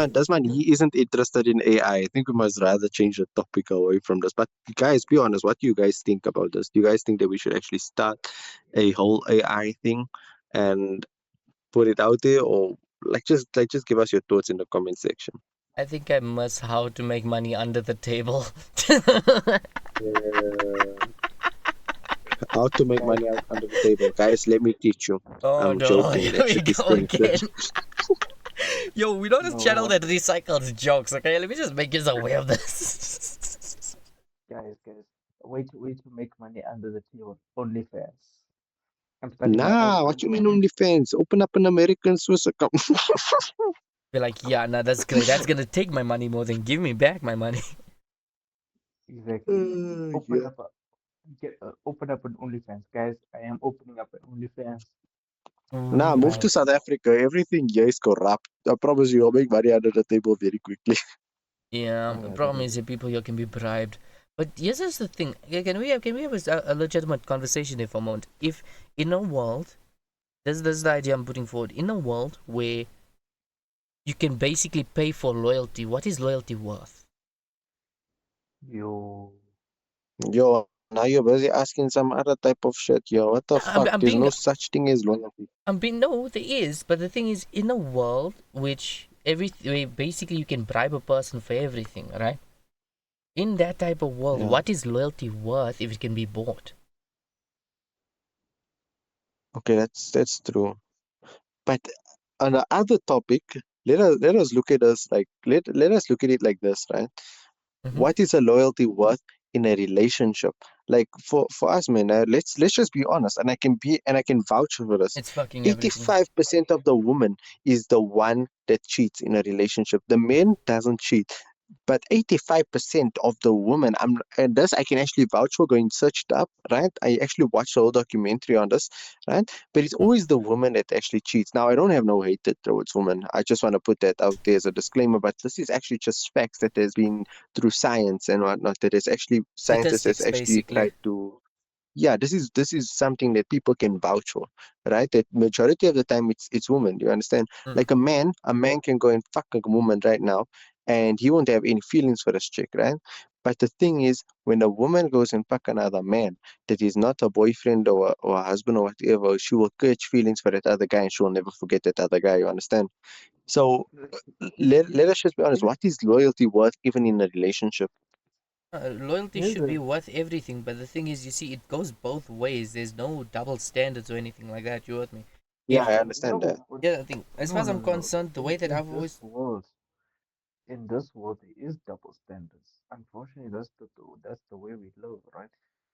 man, he isn't interested in AI. I think we must rather change the topic away from this. But guys, be honest, what do you guys think about this? Do you guys think that we should actually start a whole AI thing and put it out there, or like just give us your thoughts in the comment section? I think I must how to make money under the table. Uh, how to make Guys, money out under the table, guys? Let me teach you. Oh I'm no, joking. here That we shit is go dangerous. again. Yo, we don't just no, channel what, that recycles jokes, okay? Let me just make you aware of this. guys, way to make money under the table. OnlyFans. I'm starting my own Nah, what you mean OnlyFans. OnlyFans? Open up an American Swiss account. Be like, yeah, nah, that's great. That's gonna take my money more than give me back my money. Exactly. Open Yeah. up a open up an OnlyFans, guys. I am opening up an OnlyFans. Nah, move to Right. South Africa. Everything here is corrupt. I promise you, I'll make money under the table very quickly. Yeah, Oh the yeah, problem is that people here can be bribed. But yes, that's the thing. Can we have a legitimate conversation here for a moment? If in a world, this is the idea I'm putting forward. In a world where you can basically pay for loyalty, what is loyalty worth? yo, Yo, now you're busy asking some other type of shit. Yo, what the I'm, fuck? I'm There's being no such thing as loyalty. No, there is, but the thing is, in a world which where basically you can bribe a person for everything, right? In that type of world, Yeah. what is loyalty worth if it can be bought? Okay, that's true. But on the other topic, let us look at us like let us look at it like this, right? Mm-hmm. What is a loyalty worth in a relationship? Like for us, man, let's just be honest, and I can vouch for this. It's fucking everything. 85% of the woman is the one that cheats in a relationship. The man doesn't cheat. But 85% of the women, and this I can actually vouch for, going searched up, right? I actually watched the whole documentary on this, right? But it's always the woman that actually cheats. Now, I don't have no hatred towards women. I just want to put that out there as a disclaimer, but this is actually just facts that there's been through science and whatnot, that is actually scientists has Statistics, actually basically. tried to, yeah, this is something that people can vouch for, right? That majority of the time it's women. You understand? Mm. Like a man can go and fuck a woman right now, and he won't have any feelings for this chick, right? But the thing is, when a woman goes and fuck another man that is not a boyfriend or a husband or whatever, she will catch feelings for that other guy, and she will never forget that other guy. You understand? So let us just be honest. here's, What is loyalty worth even in a relationship? Loyalty here's should a be worth everything, but the thing is, you see, it goes both ways. There's no double standards or anything like that. You heard me? Yeah, If I understand that. no, but Yeah, I think as far no, as no, I'm no. concerned, the way that I've always In this world, there is double standards. Unfortunately, that's the way we live, right?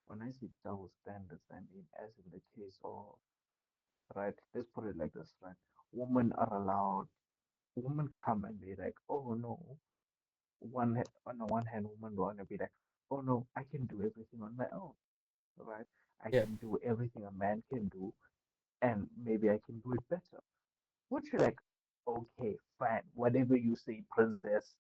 When I see double standards, I mean, as in the case of, right? Let's put it like this, right? Women are allowed. Women come and be like, oh no. On the one hand, women want to be like, oh no, I can do everything on my own, right? I yeah can do everything a man can do, and maybe I can do it better. Which you're like, okay, fine, whatever you say, princess,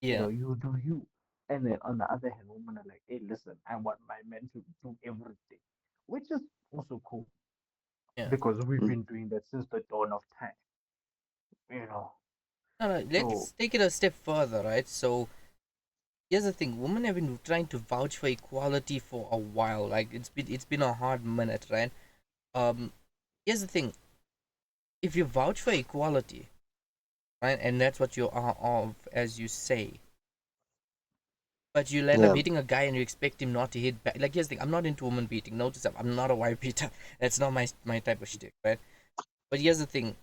yeah you do you. And then on the other hand, women are like, hey, listen, I want my man to do everything, which is also cool yeah. because we've Mm. been doing that since the dawn of time, you know. No, no, So let's take it a step further, right? So here's the thing: women have been trying to vouch for equality for a while. Like it's been a hard minute, right? Um, here's the thing: if you vouch for equality, right, and that's what you are of, as you say, but you end up Yeah. hitting a guy and you expect him not to hit back. Like here's the thing: I'm not into woman beating. Notice that I'm not a wife beater. That's not my type of shit, right? But here's the thing: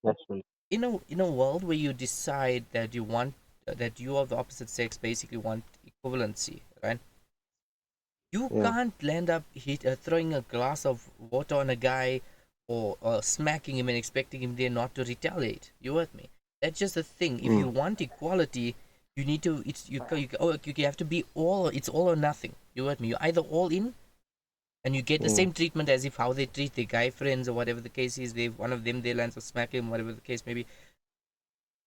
That's right. in a world where you decide that you want that you of the opposite sex basically want equivalency, right? You Yeah. can't land up throwing a glass of water on a guy or smacking him and expecting him there not to retaliate. You with me? That's just the thing. If you Mm. want equality, you need to. You have to be all. It's all or nothing. You with me? You're either all in and you get the Mm. same treatment as if how they treat their guy friends or whatever the case is. They one of them they lands or smack him, whatever the case may be.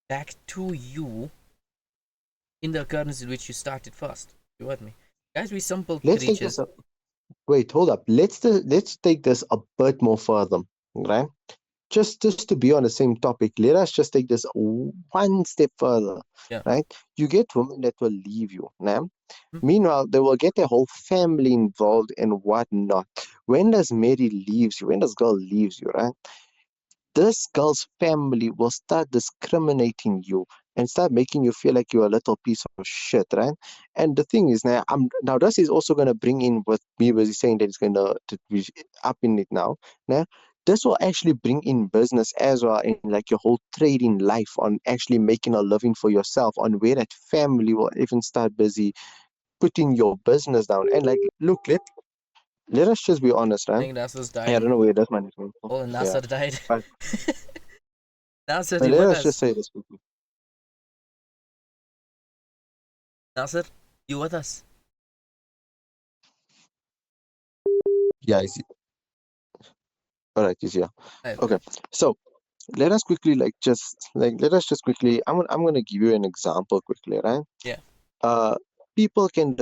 Back to you in the occurrence in which you started first. You with me? Guys, we simple Let's take this creatures. up. Wait, hold up. Let's take this a bit more further, right? just to be on the same topic, let us just take this one step further, Yeah. right? You get women that will leave you, now. Hmm? Meanwhile, they will get their whole family involved and whatnot. When does Mary leaves you? When does girl leaves you, right? This girl's family will start discriminating you and start making you feel like you're a little piece of shit, right? And the thing is now this is also gonna bring in what me was saying that it's gonna to be up in it now. Now this will actually bring in business as well in like your whole trading life on actually making a living for yourself on where that family will even start busy putting your business down. And like look, let us just be honest, I right? think Nasser's Yeah, I dying. don't know where that's money coming from. Oh, Yeah. Nasser died. But Nasser, but you let with us just us? say this quickly. Nasser, you with us? Yeah, I see. All right, easier. I Okay, bet. so let us quickly let us just quickly. I'm gonna give you an example quickly, right? Yeah. uh, people can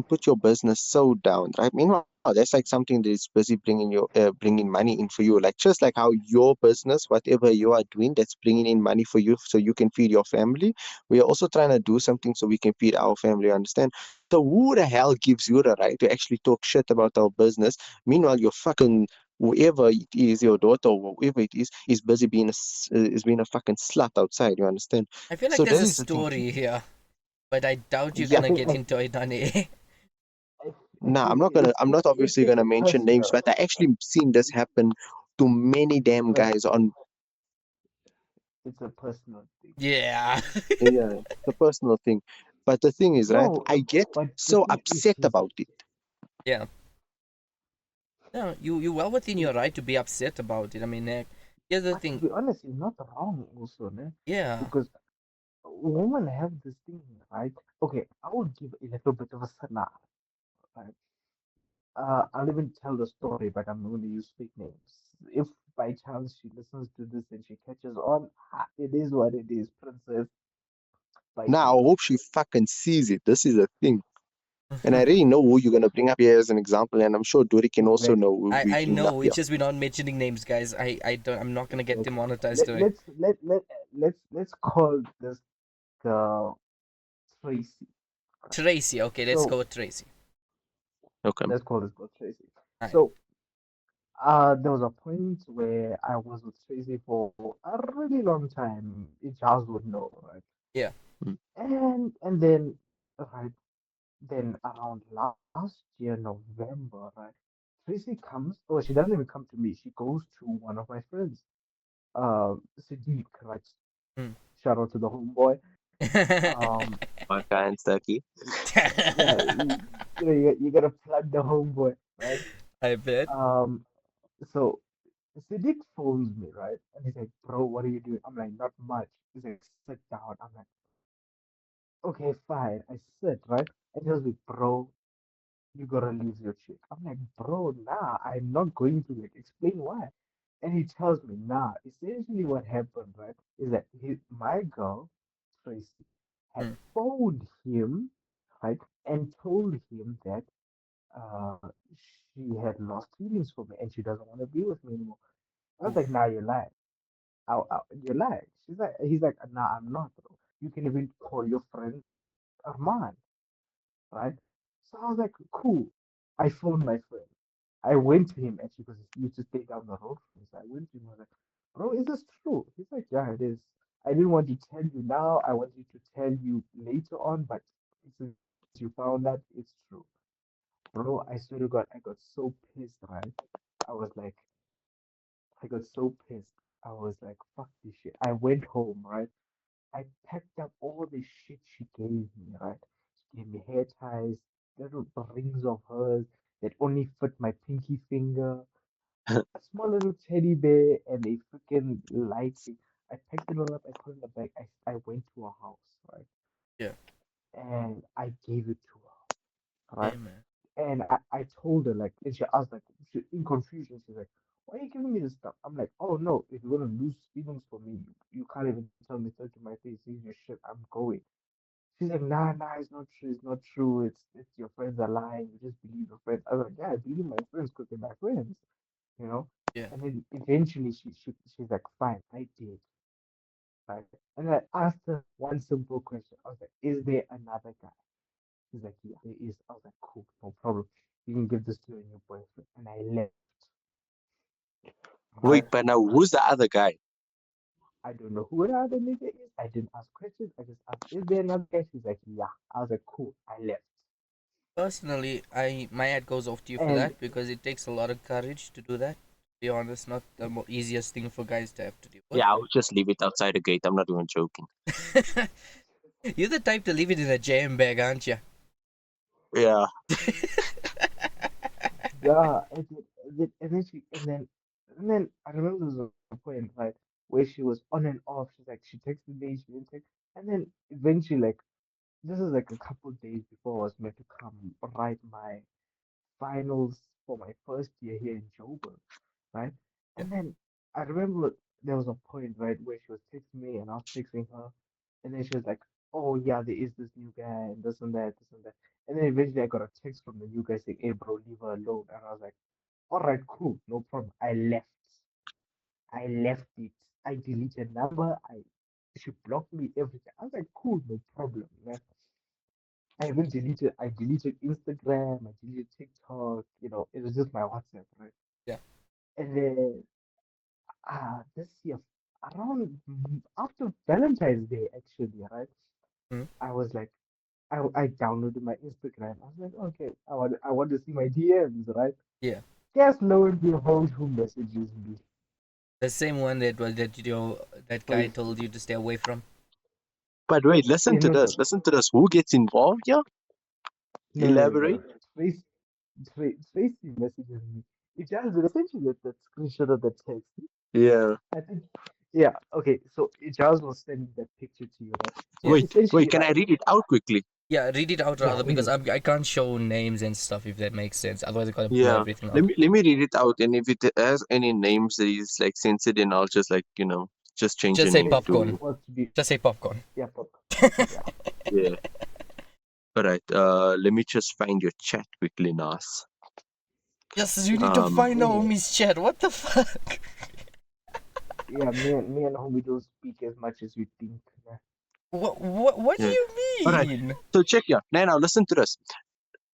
put your business so down, right? Meanwhile, that's like something that is busy bringing money in for you. Like just like how your business, whatever you are doing, that's bringing in money for you, so you can feed your family. We are also trying to do something so we can feed our family. Understand? So who the hell gives you the right to actually talk shit about our business? Meanwhile, your fucking whoever it is, your daughter or whoever it is busy being is being a fucking slut outside. You understand? I feel like So there's that a is the thing. story here, but I doubt you're Yeah. gonna get into it on air. I Nah, think I'm not obviously it's gonna a mention names, personal. but I actually seen this happen to many damn But guys on. it's a personal thing. Yeah. Yeah, it's a personal thing. But the thing is, right, No, I get but the so thing is, upset about it. Yeah. No, you well within it, your right to be upset about it. I mean, here's the but to thing. be honest, it's not wrong also, ne? Yeah. Because women have this thing, right? Okay, I will give a little bit of a scenario, right? I'll even tell the story, but I'm going to use fake names. If by chance she listens to this and she catches on, it is what it is, princess. Bite Now, your I tongue. hope she fucking sees it. This is a thing. And I already know who you're gonna bring up here as an example, and I'm sure Duri can also know Exactly, who we I bringing up know. here. It's just we're not mentioning names, guys. I don't. I'm not gonna get exactly. demonetized Let, doing. let's let let let's call this girl Tracy. Right? Tracy. Okay, let's So go with Tracy. Okay. let's call this girl Tracy. Alright. So there was a point where I was with Tracy for a really long time. Charles would know, right? Yeah. Mm. And then right then around last year November, right? Tracy comes. Oh, she doesn't even come to me. She goes to one of my friends, Sadiq, right? Hmm. Shout out to the homeboy. Um, My kind Stucky. yeah, you gotta plug the homeboy, right? I bet. Um, so Siddiq phones me, right? And he's like, bro, what are you doing? I'm like, not much. He's like, sit down. I'm like, okay, fine. I sit, right? And he was like, bro, you gotta leave your chick. I'm like, bro, nah, I'm not going to like explain why. And he tells me, nah, essentially what happened, right, is that my girl, Tracy, had Hmm. phoned him, right, and told him that uh she had lost feelings for me and she doesn't want to be with me anymore. I was Oof. like, nah, you're lying. You're lying. He's like, nah, I'm not, bro. You can even call your friend Arman, right? So I was like, cool. I phoned my friend. I went to him actually because he used to stay down the road from me. So I went to him. I was like, bro, is this true? He's like, yeah, it is. I didn't want to tell you now. I wanted to tell you later on, but since you found that, it's true. Bro, I swear to God, I got so pissed, right? I was like, I got so pissed. I was like, fuck this shit. I went home, right? I packed up all the shit she gave me, right? She gave me hair ties, little rings of hers that only fit my pinky finger, a small little teddy bear, and a freaking light thing. I packed it all up, I put it in the bag. I went to her house, right? Yeah. And I gave it to her, right? Yeah, man. And I told her, like, and she asked, like, in confusion, she's like, why are you giving me this stuff? I'm like, oh no, if you're gonna lose feelings for me, you can't even tell me straight to my face, here's your shit, I'm going. She's like, nah, nah, it's not true. It's not true. It's your friends are lying. You just believe your friends. I was like, yeah, I believe my friends because they're my friends, you know. Yeah. And then eventually she's like, fine, I did, right? And I asked her one simple question. I was like, is there another guy? She's like, yeah, there is. I was like, cool, no problem. You can give this to your new boyfriend. And I left, Wait, right? but now who's the other guy? I don't know who the other nigga is. I didn't ask questions. I just asked, is there another guy? She's like, yeah. I was like, cool. I left. Personally, my hat goes off to you for And that because it takes a lot of courage to do that. To be honest, not the easiest thing for guys to have to deal with. Yeah, I would just leave it outside the gate. I'm not even joking. You're the type to leave it in a jam bag, aren't you? Yeah. yeah, and then I remember there was a point like where she was on and off. She's like, she texted me, she didn't text, and then eventually, like, this is like a couple days before I was meant to come write my finals for my first year here in Joburg, right? Yeah. And then I remember there was a point, right, where she was texting me and I was texting her, and then she was like, "Oh yeah, there is this new guy and this and that, this and that." And then eventually I got a text from the new guy saying, "Hey bro, leave her alone." And I was like, "All right, cool, no problem." I left it. I deleted number. She blocked me everything. I was like, "Cool, no problem, man." I deleted Instagram, I deleted TikTok, it was just my WhatsApp, right? Yeah. And then this year, around after Valentine's Day, actually, right? Mm, I was like, I downloaded my Instagram. I was like, okay, I want to see my DMs, right? yeah. Guess lo and behold, who messages me? The same one that guy Tracy. told you to stay away from. But wait, listen to No, this. no, Listen to this. Who gets involved here? no. Elaborate. Tracy messages me. It just essentially that screenshot of the text. Yeah. I think, yeah, okay. So Charles was sending that picture to you, right? So Yeah. Wait, essentially, can I like, read it out quickly? Yeah, read it out yeah, rather read because it. I can't show names and stuff if that makes sense. Otherwise, I gotta blur Yeah. everything Let out. me let me read it out, and if it has any names that is like censored, then I'll just like just change the Just say name Okay, popcorn. to supposed to be, Just say popcorn. yeah, but, yeah. yeah. All right. Let me just find your chat quickly, Nas. Yes, you need to Um. find Anyway, Naomi's chat. What the fuck? yeah, me and homie don't speak as much as we think. Man. What do Yeah. you All right. mean? So check here. Now listen to this.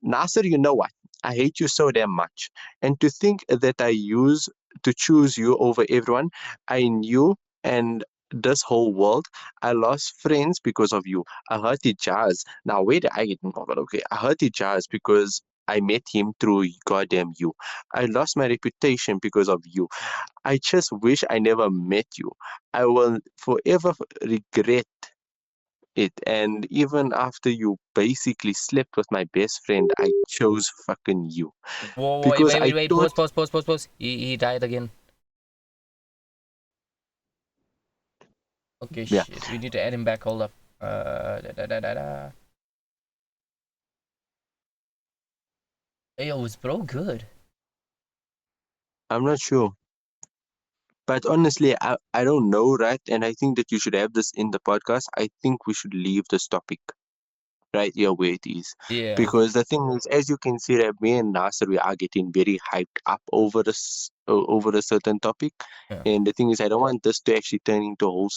Nasser, you know what? I hate you so damn much. And to think that I use to choose you over everyone I knew and this whole world, I lost friends because of you. I hurt the jazz. Now, where did I get involved? Okay, I hurt the jazz because I met him through goddamn you. I lost my reputation because of you. I just wish I never met you. I will forever regret it. And even after you basically slept with my best friend, I chose fucking you Whoa, wait, because wait, I wait, wait. thought, Pause. He died again. Okay, yeah, shit. We need to add him back. Hold up. Da, da, da, da, da. Hey, yo, is bro good? I'm not sure. But honestly, I don't know, right? And I think that you should have this in the podcast. I think we should leave this topic right here where it is. Yeah, Because the thing is, as you can see, that me and Nasser, we are getting very hyped up over over a certain topic. yeah. And the thing is, I don't want this to actually turn into a whole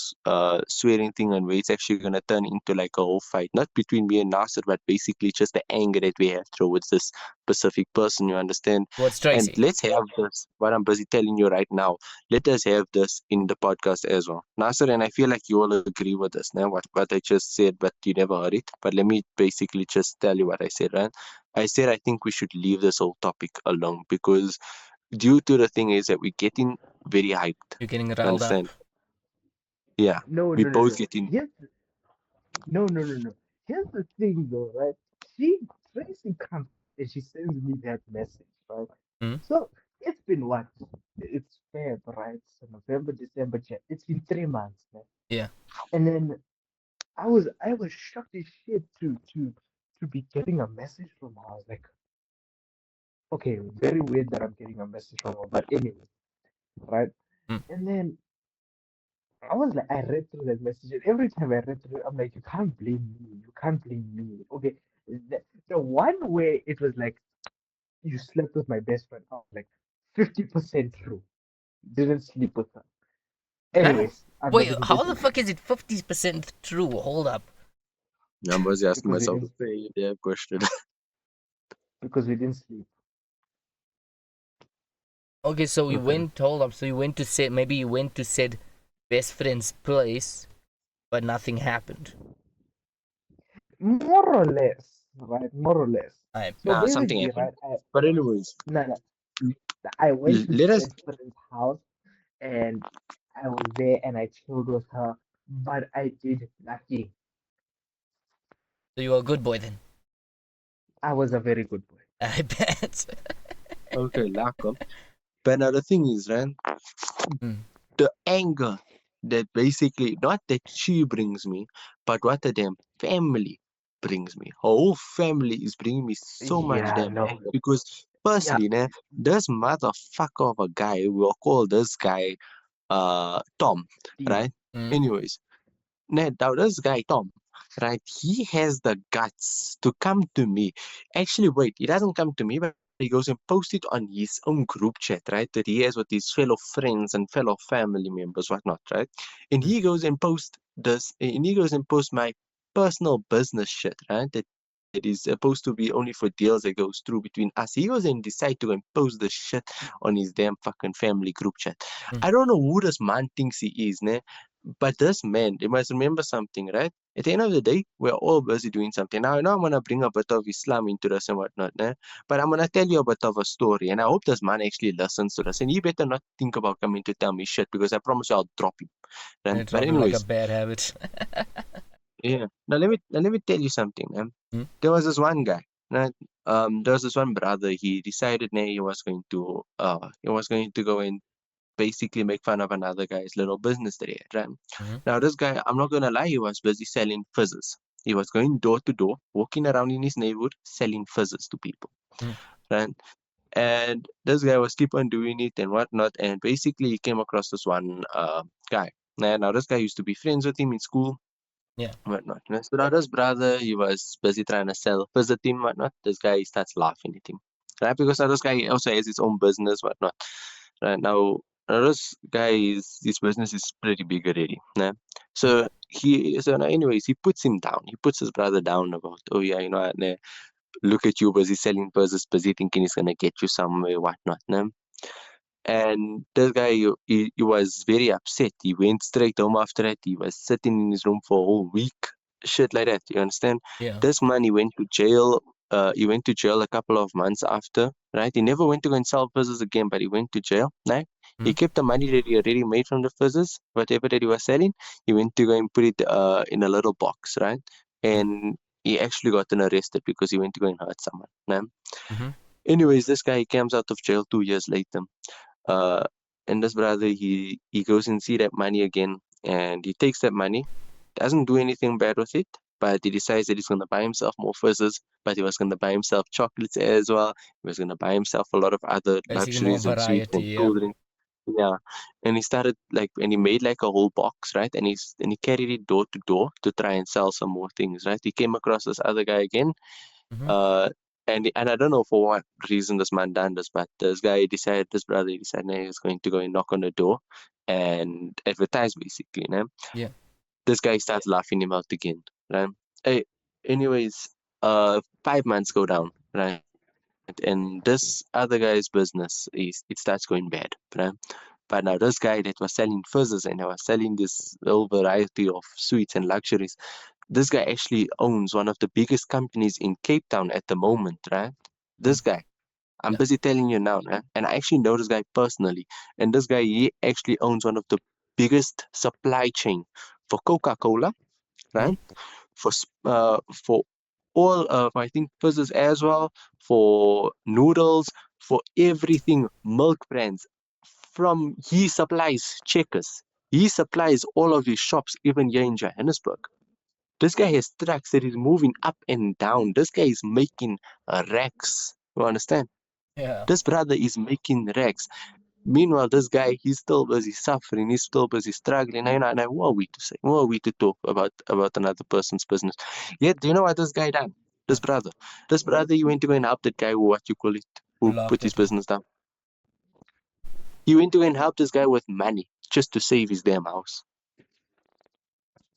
swearing thing, and where it's actually gonna turn into like a whole fight, not between me and Nasser, but basically just the anger that we have towards this specific person. You understand? What's And Tracy? let's have this. What I'm busy telling you right now, let us have this in the podcast as well. Nasser, and I feel like you all agree with this now, what I just said, but you never heard it. But let me basically just tell you what I said, right? I said I think we should leave this whole topic alone because due to the thing is that we're getting very hyped. You're getting You riled up. understand? Yeah. No, We no, no, both no. getting No. Here's the thing, though, right? She Tracy comes and she sends me that message, right? Hmm? So it's been what? It's Feb, right? So November, December, Jan. It's been 3 months, man. Yeah. And then I was shocked as shit to be getting a message from her. I was like, okay, very weird that I'm getting a message from her, but anyway, right? Hmm. And then I was like, I read through that message, and every time I read through it, I'm like, you can't blame me. You can't blame me. Okay, the one where it was like, you slept with my best friend, I was like, 50% true. Didn't sleep with her. Huh? Anyways, I'm not Wait, gonna how get the into fuck is it 50% true? Hold up. I'm busy asking because we myself the didn't same damn question. because we didn't sleep. Okay, so you Okay. went, hold up, so you went to say, maybe you went to said best friend's place, but nothing happened. More or less, right? More or less. I So bet. Something basically, happened. right? I But anyways, no, no, I went to let us. said friend's house and I was there and I chilled with her, but I did nothing. So you were a good boy then. I was a very good boy. I bet. Okay, lack of. But now the thing is, right? Mm, The anger that basically not that she brings me, but what the damn family brings me. Her whole family is bringing me so much Yeah, damn no. anger because Yeah. firstly, nah, this motherfucker of a guy, we'll call this guy Tom, Dean. right? mm, Anyways, now this guy Tom, right? He has the guts to come to me. Actually, wait, he doesn't come to me, but he goes and posts it on his own group chat, right? That he has with his fellow friends and fellow family members, whatnot, right? And mm, he goes and posts this, and he goes and posts my personal business shit, right? That is supposed to be only for deals that goes through between us. He goes and decide to go and post the shit on his damn fucking family group chat. mm. I don't know who this man thinks he is, ne? But this man, you must remember something, right? At the end of the day, we're all busy doing something. Now, I know I'm going to bring a bit of Islam into this and whatnot, né? But I'm going to tell you a bit of a story. And I hope this man actually listens to this. And he better not think about coming to tell me shit because I promise you I'll drop him. Right? And But, drop him like a anyways, bad habit. yeah. Now let me tell you something, man. Mm, There was this one guy, right? There was this one brother. He decided, nah, he was going to go and basically make fun of another guy's little business that he had, right? mm, Now, this guy, I'm not gonna lie, he was busy selling fizzes. He was going door to door, walking around in his neighborhood, selling fizzes to people, mm. right? And this guy was keep on doing it and whatnot. And basically, he came across this one guy. And now, this guy used to be friends with him in school, Yeah. whatnot. And so now, this brother, he was busy trying to sell fizz at him, whatnot. This guy starts laughing at him, right? Because now this guy also has his own business, whatnot. Right now this guy is his business is pretty big already. Nah? Mm, So now anyways, he puts him down. He puts his brother down about, oh yeah, nah, look at you busy selling puzzles, busy thinking he's gonna get you somewhere, whatnot. Nah? And this guy, he was very upset. He went straight home after that. He was sitting in his room for a whole week. Shit like that. You understand? yeah. This man, he went to jail. He went to jail a couple of months after, right? He never went to go and sell fizzes again, but he went to jail, right? He Mm, kept the money that he already made from the fizzes, whatever that he was selling. He went to go and put it in a little box, right? mm, And he actually gotten arrested because he went to go and hurt someone. Right? mm-hmm. Anyways, this guy he comes out of jail 2 years later. Uh, and this brother, he goes and see that money again, and he takes that money, doesn't do anything bad with it, but he decides that he's gonna buy himself more fizzes, but he was gonna buy himself chocolates as well. He was gonna buy himself a lot of other Basically, more luxuries and sweets variety. and Yeah. cool drinks. Yeah. And he started like, and he made like a whole box, right? And he carried it door to door to try and sell some more things, right? He came across this other guy again, Mm-hmm. uh, and I don't know for what reason this man done this, but this brother decided nah, he was going to go and knock on the door and advertise basically. Nah? Yeah. This guy starts laughing him out again, right? Hey, anyways, 5 months go down, right? And this other guy's business is it starts going bad, right? But now this guy that was selling fizzes and was selling this whole variety of sweets and luxuries, this guy actually owns one of the biggest companies in Cape Town at the moment, right? Mm, This guy, I'm yeah. busy telling you now, right? And I actually know this guy personally. And this guy, he actually owns one of the biggest supply chain for Coca-Cola, Mm, right? For all of I think fizzes as well, for noodles, for everything, milk brands. From he supplies Checkers. He supplies all of his shops, even here in Johannesburg. This guy has tracks that is moving up and down. This guy is making racks. You understand? yeah. This brother is making racks. Meanwhile, this guy, he's still busy suffering. He's still busy struggling. And who are we to say? Who are we to talk about another person's business? Yet, do you know what this guy done? This What? brother. This brother, he went to go and help that guy who, what you call it, Who who put laughed his at him? business down. He went to go and help this guy with money just to save his damn house.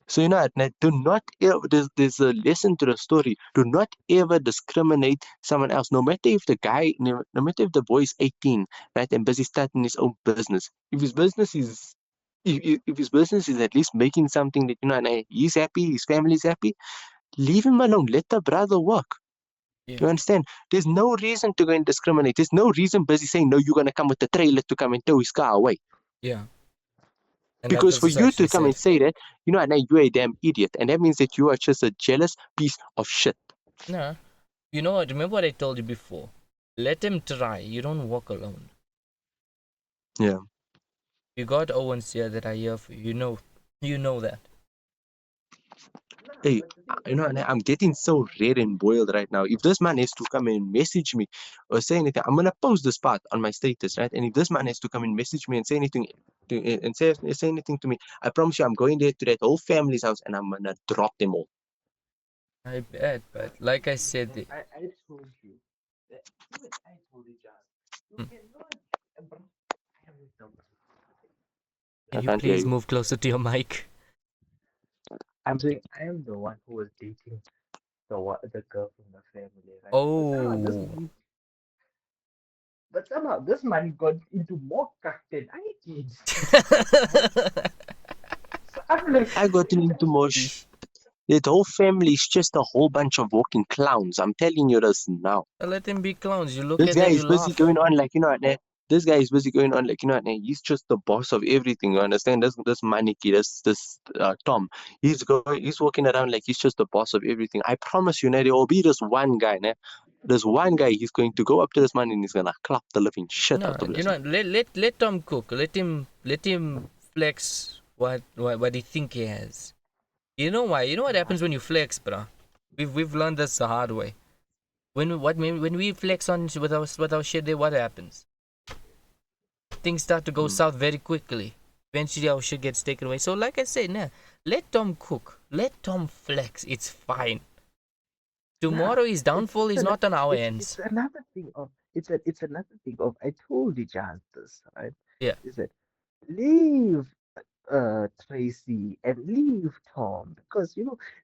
So do not ever. There's a lesson to the story. Do not ever discriminate someone else. No matter if the guy, no matter if the boy is 18, right, and busy starting his own business. If his business is at least making something that and he's happy, his family is happy, leave him alone. Let the brother work. Yeah, You understand? There's no reason to go and discriminate. There's no reason busy saying no. You're gonna come with the trailer to come and tow his car away. yeah, and that Because was for just you actually to come said. and say that, now you're a damn idiot. And that means that you are just a jealous piece of shit. No, you know what? Remember what I told you before? Let them try. You don't walk alone. Yeah. You got Owens here that are here for you. You know that. Hey, and I'm getting so red and boiled right now. If this man has to come and message me or say anything, I'm gonna post this part on my status, right? And if this man has to come and message me and say anything and say anything to me, I promise you I'm going there to that whole family's house and I'm gonna drop them all. I bet, but like I said, I told you that even I told you just you hmm, cannot bro, I am the can I you can't hear please you. move closer to your mic? I'm saying I am the one who was dating the girl from the family, right? Oh. But somehow this man got into more crack than I did. Right? So I'm like, I gotten into more shit. Ish. That whole family is just a whole bunch of walking clowns. I'm telling you this now. Let them be clowns. You look This at guy them, is you busy laugh. going on like this guy is busy going on like he's just the boss of everything. You understand? This Maniki, this Tom, he's walking around like he's just the boss of everything. I promise you, there will be this one guy, this one guy. He's going to go up to this man and he's gonna clap the living shit No, out of you this know, man. let Tom cook. Let him flex what he think he has. You know why? You know what happens when you flex, bro? We've learned this the hard way. When we flex on with our shit, there what happens? Things start to go Mm. south very quickly. Eventually, our shit gets taken away. So, like I said, nah, let Tom cook. Let Tom flex. It's fine. nah, Tomorrow, his downfall it's is an not on our it's ends. another thing of it's another thing of I told you just this, right? Yeah. Is that leave Tracy and leave Tom because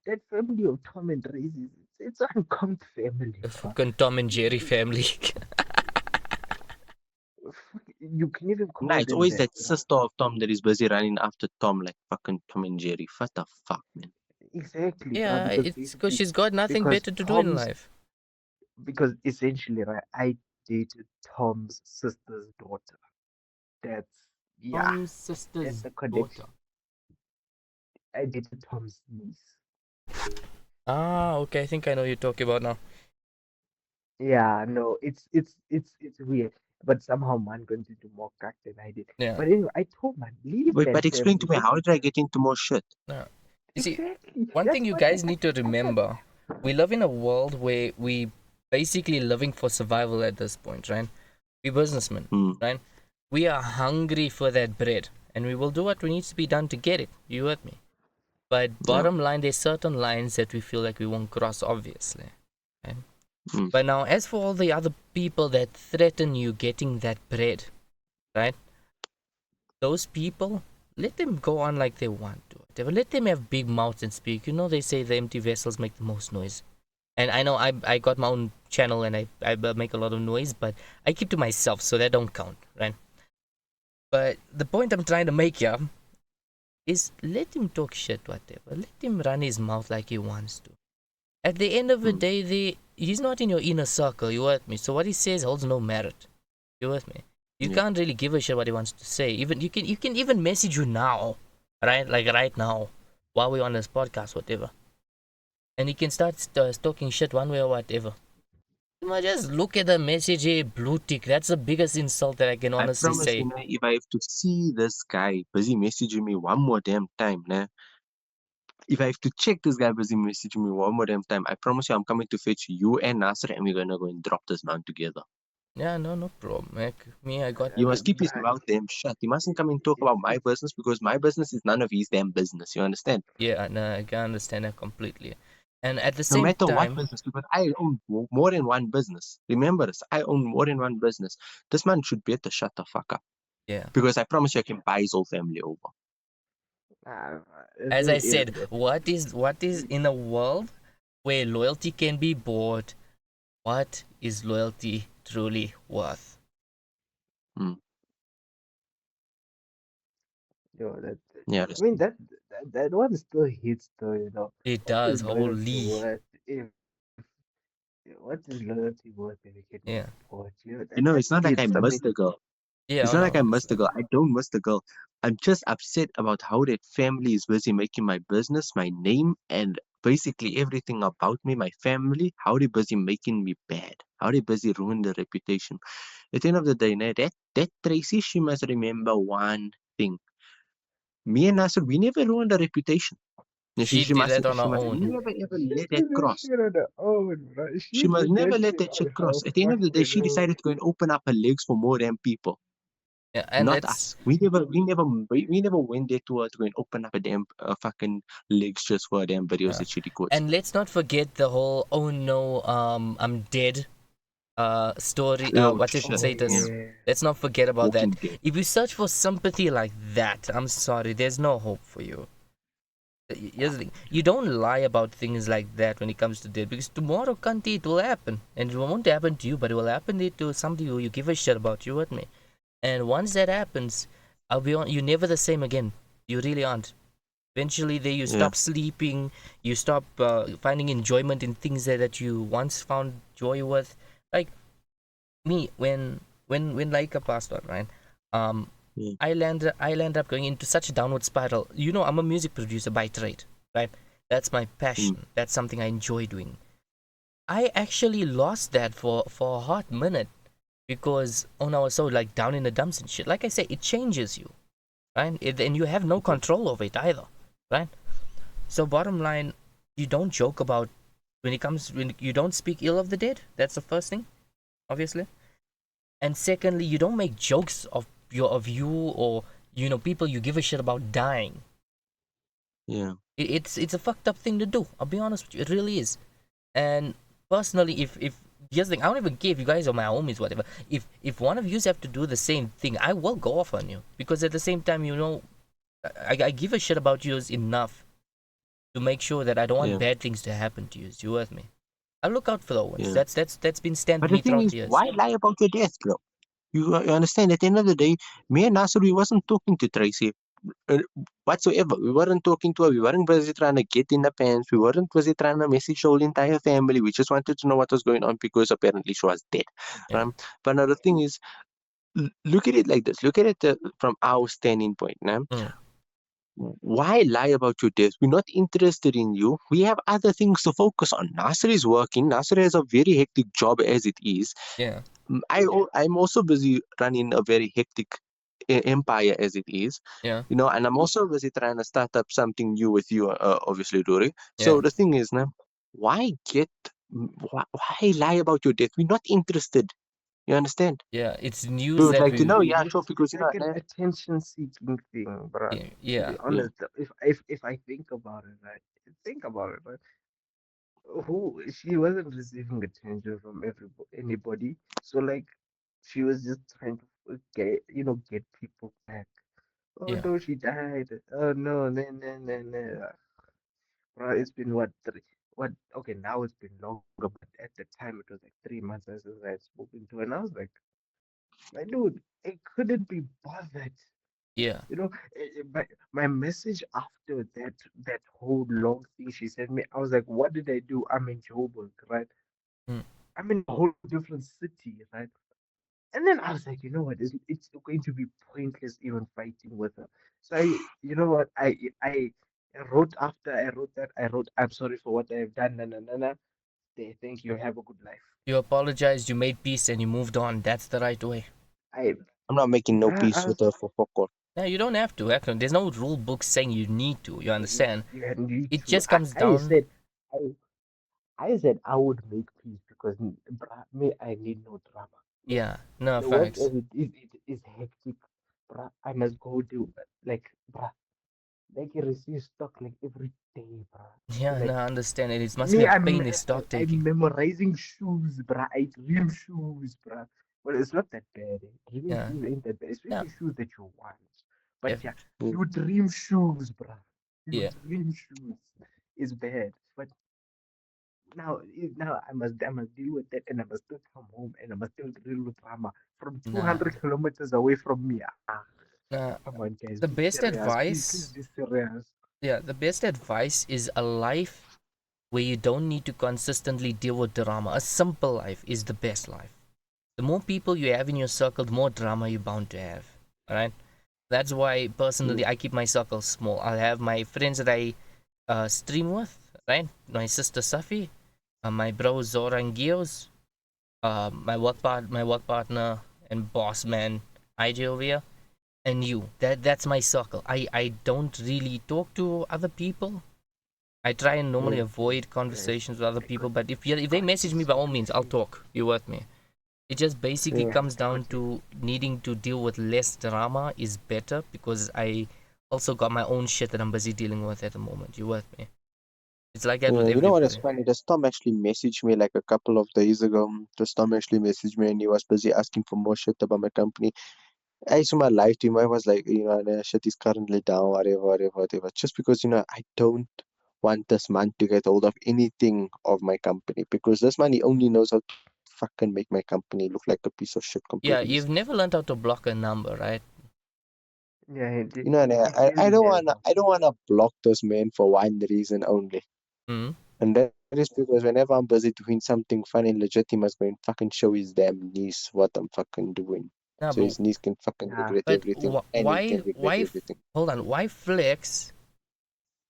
that family of Tom and Tracy it's an uncommon family, The bro. fucking Tom and Jerry family. You can even Nah, call it's them always that, that sister of Tom that is busy running after Tom like fucking Tom and Jerry. What the fuck, man? exactly, bro. Yeah, Because it's because basically, she's got nothing because better to do in Tom's life. because essentially, right, I dated Tom's sister's daughter. That's yeah, Tom's that's sister's the connection. daughter. I dated Tom's niece. Ah, okay. I think I know you're talking about now. Yeah, no, it's weird, but somehow man got into more crack than I did. Yeah. But anyway, I told man leave Wait, that but explain to family. me, Let how did I get into more shit? Yeah. You see, exactly. one thing That's you what guys need to I got. remember: we live in a world where we basically living for survival at this point, right? We businessmen, Hmm. right? We are hungry for that bread, and we will do what needs to be done to get it. You with me? But Yeah. bottom line, there's certain lines that we feel like we won't cross, obviously. Right? Hmm. But now, as for all the other people that threaten you getting that bread, right? Those people, let them go on like they want to. Whatever. Let them have big mouths and speak. You know, they say the empty vessels make the most noise. And I know I got my own channel and I make a lot of noise, but I keep to myself, so that don't count, right? But the point I'm trying to make here is let him talk shit, whatever. Let him run his mouth like he wants to. At the end of the Hmm. day, he's not in your inner circle. You with me? So what he says holds no merit. You with me? You Yeah. can't really give a shit what he wants to say. Even you can even message you now, right? Like right now, while we're on this podcast, whatever. And he can start talking shit one way or whatever. You might just look at the message, hey, blue tick. That's the biggest insult that I can I honestly promise say. if I have to see this guy busy messaging me one more damn time, if I have to check this guy busy messaging me one more damn time, I promise you I'm coming to fetch you and Nassir and we're gonna go and drop this man together. Yeah, no problem. Like, me, I got. You must keep his Bruh, mouth damn shut. He mustn't come and talk about my business because my business is none of his damn business. You understand? Yeah, no, I can understand that completely. And at the No same matter what time, business, because I own more than one business. Remember this, I own more than one business. This man should better shut the fuck up. Yeah. because I promise you I can buy his whole family over. It's As not I even said, that. what is See, in a world where loyalty can be bought? What is loyalty truly worth? Mm. that Yeah, I that's mean true. that one still hits though, you know. It What does. is loyalty Holy. worth if what is loyalty worth if it can be Yeah. bought? You know, You that know, that it's not like I hits. I missed mean, the girl. Yeah. It's Oh not like no. I It's missed the not. girl. I don't miss the girl. I'm just upset about how that family is busy making my business, my name, and basically everything about me, my family, how they busy making me bad. How they busy ruin the reputation. At the end of the day, nah, that Tracy, she must remember one thing. Me and Nasser, we never ruined the reputation. Yeah, She did it on her she must own. never ever she let that did that cross. shit on her own, bro. She She must did never that let shit that on shit her cross. At the end of the day, fucking she decided own. to go and open up her legs for more damn people, Yeah. And not let's us. We never went there to her to go and open up a damn fucking legs just for a damn videos uh, that she records. and let's not forget the whole "oh no, I'm dead" story. Oh What's it shit! Oh Yeah, status? yeah. Let's not forget about that. Walking Dead. If you search for sympathy like that, I'm sorry, there's no hope for you. Here's the thing: you don't lie about things like that when it comes to death, because tomorrow, Kanti, it will happen, and it won't happen to you, but it will happen to somebody who you give a shit about. You with me? And once that happens, I'll be on. You're never the same again. You really aren't. Eventually, there you Yeah. stop sleeping. You stop finding enjoyment in things that you once found joy with. Like me, when Laika passed on, right? Um, Yeah. I land up going into such a downward spiral. You know, I'm a music producer by trade, right? That's my Mm. passion. That's something I enjoy doing. I actually lost that for a hot minute because oh no, I was so like down in the dumps and shit. Like I said, it changes you, right? And you have no Yeah. control over it either, right? So bottom line, you don't joke about when you don't speak ill of the dead. That's the first thing, obviously. And secondly, you don't make jokes of you or people you give a shit about dying. Yeah. It's a fucked up thing to do. I'll be honest with you, it really is. And personally, if here's the thing, I don't even care if you guys are my homies, whatever. If one of you have to do the same thing, I will go off on you because at the same time, I give a shit about you enough to make sure that I don't want Yeah. bad things to happen to you. You with me? I look out for the ones. Yeah. That's been But stamped the me thing throughout is, the years. why lie about your death, bro? You understand? At the end of the day, me and Nasser, we wasn't talking to Tracy uh, whatsoever. We weren't talking to her. We weren't busy trying to get in the pants. We weren't busy trying to message the whole entire family. We just wanted to know what was going on because apparently she was dead. Yeah. But now the thing is, look at it like this. Look at it from our standing point. Now, Mm. why lie about your death? We're not interested in you. We have other things to focus on. Nasser is working. Nasser has a very hectic job as it is. Yeah. I'm also busy running a very hectic empire as it is, Yeah. and I'm also busy trying to start up something new with you, obviously, Duri. Yeah. So the thing is, now, why why lie about your death? We're not interested. You understand? Yeah. It's We news would that like to we. know, yeah, sure, It's because like an attention seeking thing, bro. Yeah. To be Yeah. yeah, honest, if I think about it, right? Think about it, right? Who she wasn't receiving attention from anybody, so like she was just trying to get people back. Oh Yeah. no, she died. Oh no, no, no, no, no. Bro, it's been what three? What? Okay, now it's been longer, but at the time it was like 3 months since I had spoken to her, and I was like, my dude, I couldn't be bothered. Yeah. You know, my message after that whole long thing she sent me, I was like, what did I do? I'm in Joburg, right? Mm. I'm in a whole different city, right? And then I was like, you know what? It's going to be pointless even fighting with her. So you know what? I wrote after I wrote that. I wrote, I'm sorry for what I have done. Na, na, na, na. Thank you. Have a good life. You apologized, you made peace, and you moved on. That's the right way. I, I'm not making no bruh, peace with her for fuck all. Yeah, you don't have to. Actually, there's no rule book saying you need to. You understand? you had need It to. just comes I down. said, I, I said I would make peace because, bruh, me, I need no drama. Look, Yeah. No the work facts. as it is hectic, bruh. I must go do like, bruh, like you receive stock like every day, bruh. Yeah. No, Like I understand. It must be me, a pain. Is stock I'm taking. memorizing shoes, bruh. I dream shoes, bruh. Well, it's not that bad. Dreaming Yeah, shoes ain't that bad, yeah, especially shoes that you want. But yeah, yeah, Mm. you dream shoes, bruh. You yeah. dream shoes is bad. But now I must deal with that, and I must still come home, and I must still deal with drama from Nah, 200 kilometers away from me. nah. Come on, guys, The be best serious. Please advice, be serious. yeah, the best advice is a life where you don't need to consistently deal with drama. A simple life is the best life. The more people you have in your circle, the more drama you're bound to have. Alright? That's why personally Mm. I keep my circle small. I'll have my friends that I stream with, right? My sister Safi, my bro Zora and Gios, my work partner and boss man IJ over here, and you. That's my circle. I don't really talk to other people. I try and normally Mm. avoid Guys, conversations with other I people, got but if I they got message me this by all means, I'll solution. talk. You with me? It just basically Yeah. comes I got down this. to needing to deal with less drama is better because I also got my own shit that I'm busy dealing with at the moment. You with me? It's like that with Yeah, you know what is everybody. funny? The Storm actually messaged me like a couple of days ago. The Storm actually messaged me and he was busy asking for more shit about my company. I saw my live team. I was like, the shit is currently down, whatever, whatever, whatever. Just because, I don't want this man to get hold of anything of my company because this man, he only knows how to fucking make my company look like a piece of shit compared to Yeah, his. you've never learned how to block a number, right? Yeah, And I he don't has wanna, no. I don't wanna block those men for one reason only. Hmm. And that is because whenever I'm busy doing something fun and legit, he must go and fucking show his damn niece what I'm fucking doing. Nah, So but his niece can fucking Nah, regret everything and he can regret everything. hold on, why flex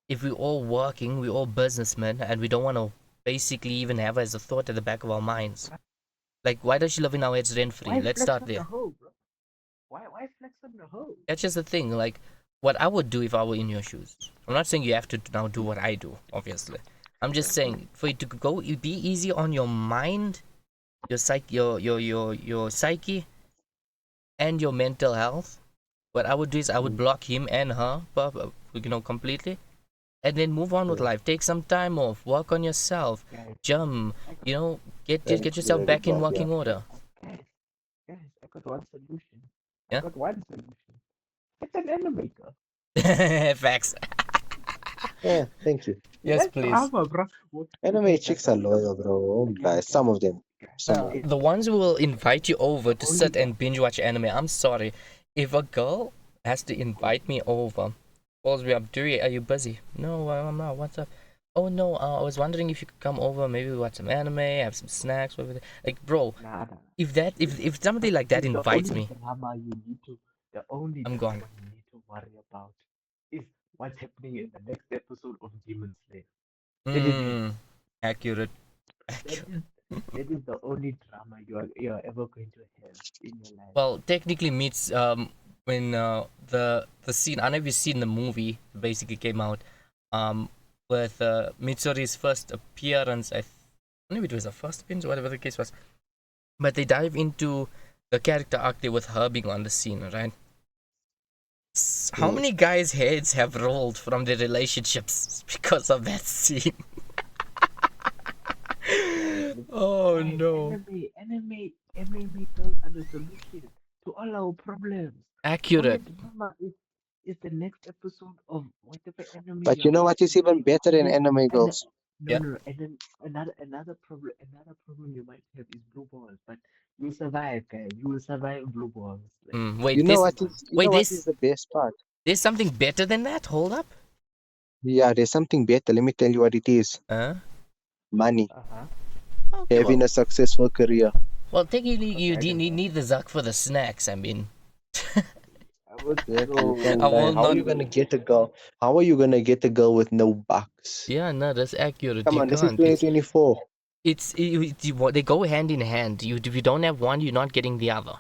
if we're all working, we're all businessmen, and we don't want to basically even have as a thought at the back of our minds? Like, why does she live in our heads rent free? why Let's flex start on the there. hoe, bro? Why flex on the hoe? That's just the thing. Like, what I would do if I were in your shoes. I'm not saying you have to now do what I do, obviously. I'm just saying for you to go, be easy on your mind, your psyche, your psyche, and your mental health. What I would do is I would Mm, block him and her, completely, and then move on with mm. life. Take some time off, work on yourself, Guys, jump. I got, Get yourself back in Relatable, yeah. working guys, order. guys, I got one solution. I Yeah. got one solution. It's an animator. Facts. Yeah, thank you. Yes, That's please. drama, bro. Anime Okay, chicks are loyal, bro. Won't lie. guys, Some of them. guys. Some of Now, them. the ones who will invite you over The to only sit guy. and binge watch anime, I'm sorry. If a girl has to invite me over, calls me up, Duri, are you busy? No, I'm not. What's up? Oh no, I was wondering if you could come over, maybe watch some anime, have some snacks, whatever. Like, bro, Nah, nah. if somebody But like that the invites only me, drama you need to, the only I'm gone. drama you need to worry about is what's happening in the next episode of Demon Slayer. That is it. Hmm. Accurate. That Accurate. is that is the only drama you are ever going to have in your life. Well, technically meets when the scene. I don't know if you've seen the movie. Basically came out um with Mitsuri's first appearance. I don't know if it was the first appearance or whatever the case was. But they dive into the character arc there with her being on the scene, right? How mm. many guys' heads have rolled from their relationships because of that scene? Oh Guys, no. animators are the solution to all our problems. The only Accurate. drama is the next episode of whatever anime But you're you know what is watching, even better and in then anime and girls? Yeah. no, and then another problem you might have is blue balls, but you'll survive, guys. You will survive blue balls. Like, Wait, You know this. what is you know Wait, what is this. the best part? There's something better than that. Hold up. Yeah, there's something better. Let me tell you what it is. Huh? Money. uh-huh. Okay, Having well, a successful career. technically, Okay, you I can need the Zuck for the snacks. I mean, Exactly. You bro, I can't lie. will guys, How are not. you gonna get a girl? How are you gonna get a girl with no bucks? Yeah, no, that's accurate. Come You on, this is can't. 2024. They go hand in hand. If you don't have one, you're not getting the other.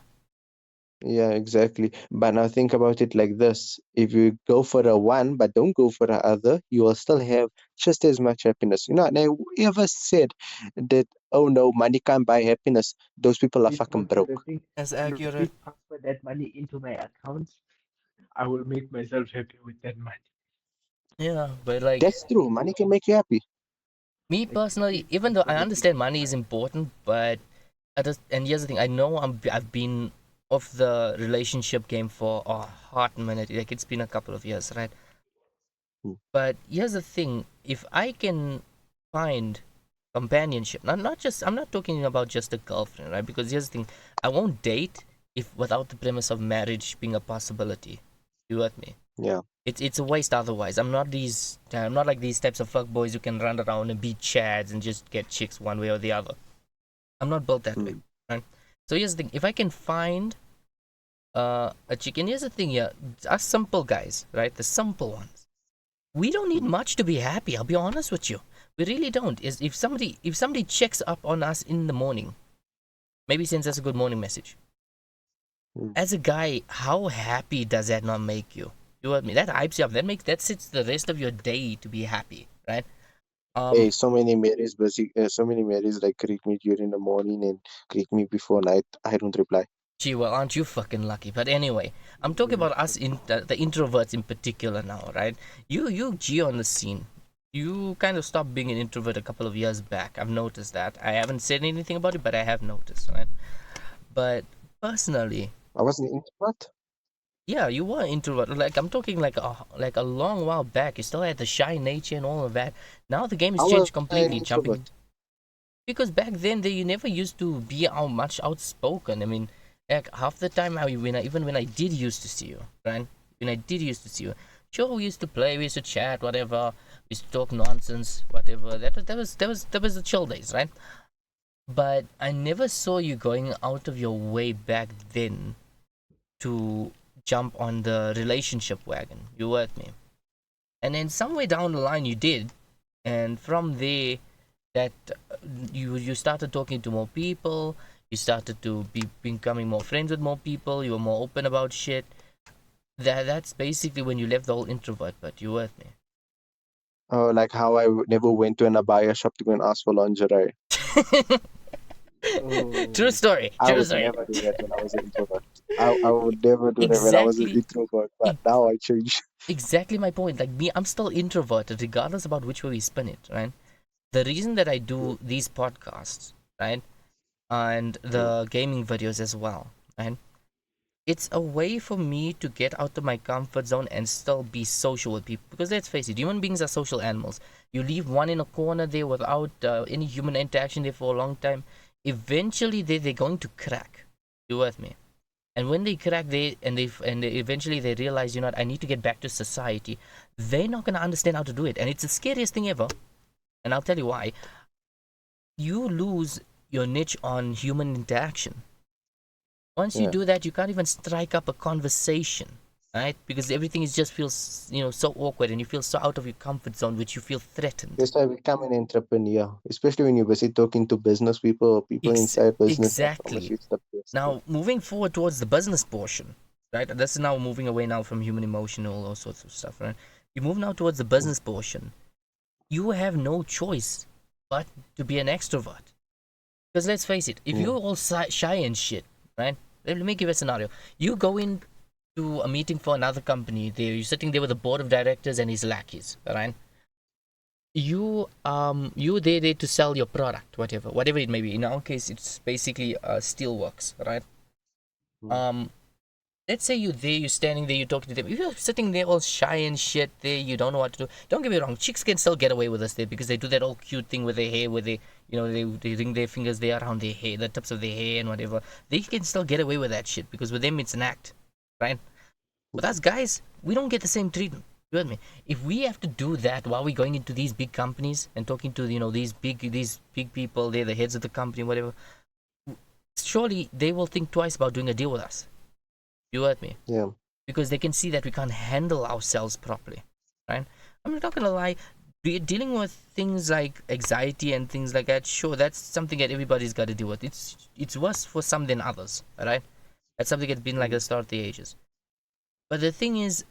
Yeah, exactly. But now think about it like this. If you go for a one but don't go for the other, you will still have just as much happiness. And whoever said that, oh no, money can't buy happiness, those people are please fucking transfer broke. the thing. That's No, accurate. please transfer that money into my account. I will make myself happy with that money. Yeah, but like That's true. Money can make you happy. me Like, personally, please even though transfer I the thing understand into money my is account. important, but And here's the thing, I know I've been off the relationship game for a hot minute. Like it's been a couple of years, right? mm, But here's the thing, if I can find companionship, not just, I'm not talking about just a girlfriend, right? Because here's the thing, I won't date if without the premise of marriage being a possibility. You with me? yeah. It's a waste otherwise. I'm not like these types of fuck boys who can run around and be chads and just get chicks one way or the other. I'm not built that way, Mm, right? So here's the thing, if I can find a chick, and here's the thing, yeah, us simple guys, right? The simple ones, we don't need mm, much to be happy. I'll be honest with you, we really don't. Is if somebody checks up on us in the morning, maybe sends us a good morning message. mm. As a guy, how happy does that not make you? You with me? That hypes you up. That sets the rest of your day to be happy, right? Hey, Um, so many Marys like greet me during the morning and greet me before night. I don't reply. Gee, well, aren't you fucking lucky? But anyway, I'm talking about us in the introverts in particular now, right? You G on the scene. You kind of stopped being an introvert a couple of years back. I've noticed that. I haven't said anything about it, but I have noticed, right? But personally, I was an introvert. yeah, you were an introvert. Like I'm talking like a long while back. You still had the shy nature and all of that. Now the game has How was changed I an completely. Jumping introvert? because back then you never used to be out much outspoken. I mean, like half the time even when I did used to see you, right? When I did used to see you, sure we used to play, we used to chat, whatever. We used to talk nonsense, whatever. That was the chill days, right? But I never saw you going out of your way back then to jump on the relationship wagon. You were with me, and then somewhere down the line you did, and from there that you started talking to more people, you started to be becoming more friends with more people, you were more open about shit. That's basically when you left the whole introvert, but you were with me. Like how never went to an abaya shop to go and ask for lingerie. True Oh, story, I true would story. never do that when I was an introvert. I would never do that when I was an exactly introvert, but e- now I change. exactly my point. Like me, I'm still introverted regardless about which way we spin it, right? The reason that I Mm, do these podcasts, right, and mm, the gaming videos as well, right, it's a way for me to get out of my comfort zone and still be social with people. Because let's face it, human beings are social animals. You leave one in a corner there without any human interaction there for a long time, eventually they're going to crack. You with me? And when they crack, they eventually they realize, you know what, I need to get back to society. They're not gonna understand how to do it, and it's the scariest thing ever. And I'll tell you why. You lose your niche on human interaction. Once you yeah. do that, you can't even strike up a conversation, right? Because everything is just feels, so awkward, and you feel so out of your comfort zone, which you feel threatened. That's why I become an entrepreneur, especially when you're busy talking to business people or people inside business. I promise Exactly. you it's the best thing. Now, moving forward towards the business portion, right? This is now moving away now from human emotion, all those sorts of stuff, right? You move now towards the Mm, business portion. You have no choice but to be an extrovert. Because let's face it, if yeah. you're all shy and shit, right? Let me give you a scenario. You go in to a meeting for another company. There, you're sitting there with the board of directors and his lackeys, right? You there to sell your product, whatever it may be. In our case, it's basically steelworks, right? Mm, Um, let's say you're there, you're standing there, you're talking to them. If you're sitting there all shy and shit there, you don't know what to do. Don't get me wrong, chicks can still get away with us there because they do that all cute thing with their hair, where they ring their fingers there around their hair, the tips of their hair and whatever. They can still get away with that shit because with them it's an act, right? With us guys, we don't get the same treatment. You with me? If we have to do that while we're going into these big companies and talking to these big people, they're the heads of the company, whatever. Surely they will think twice about doing a deal with us. You with me? yeah. Because they can see that we can't handle ourselves properly, right? I'm not gonna lie. Dealing with things like anxiety and things like that, sure, that's something that everybody's got to deal with. It's worse for some than others, right? That's something that's been like Mm, the start of the ages. But the thing is,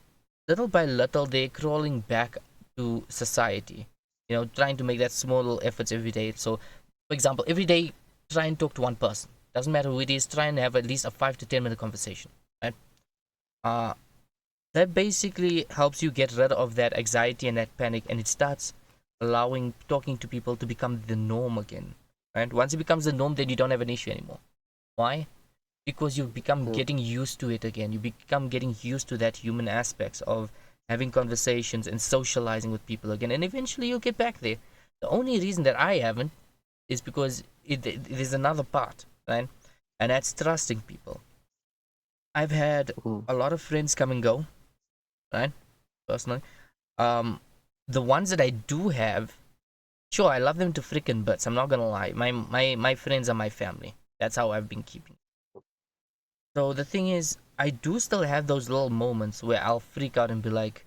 little by little, they're crawling back to society. Trying to make that small little efforts every day. So, for example, every day, try and talk to one person. Doesn't matter who it is. Try and have at least a 5 to 10 minute conversation, right? Uh, that basically helps you get rid of that anxiety and that panic, and it starts allowing talking to people to become the norm again, right? Once it becomes the norm, then you don't have an issue anymore. Why? Because you become yeah, getting used to it again. You become getting used to that human aspects of having conversations and socializing with people again, and eventually you'll get back there. The only reason that I haven't is because there's another part, right? And that's trusting people. I've had mm, a lot of friends come and go, right? Personally, um, the ones that I do have, sure, I love them to freaking bits. I'm not gonna lie. My friends are my family. That's how I've been keeping. So the thing is, I do still have those little moments where I'll freak out and be like,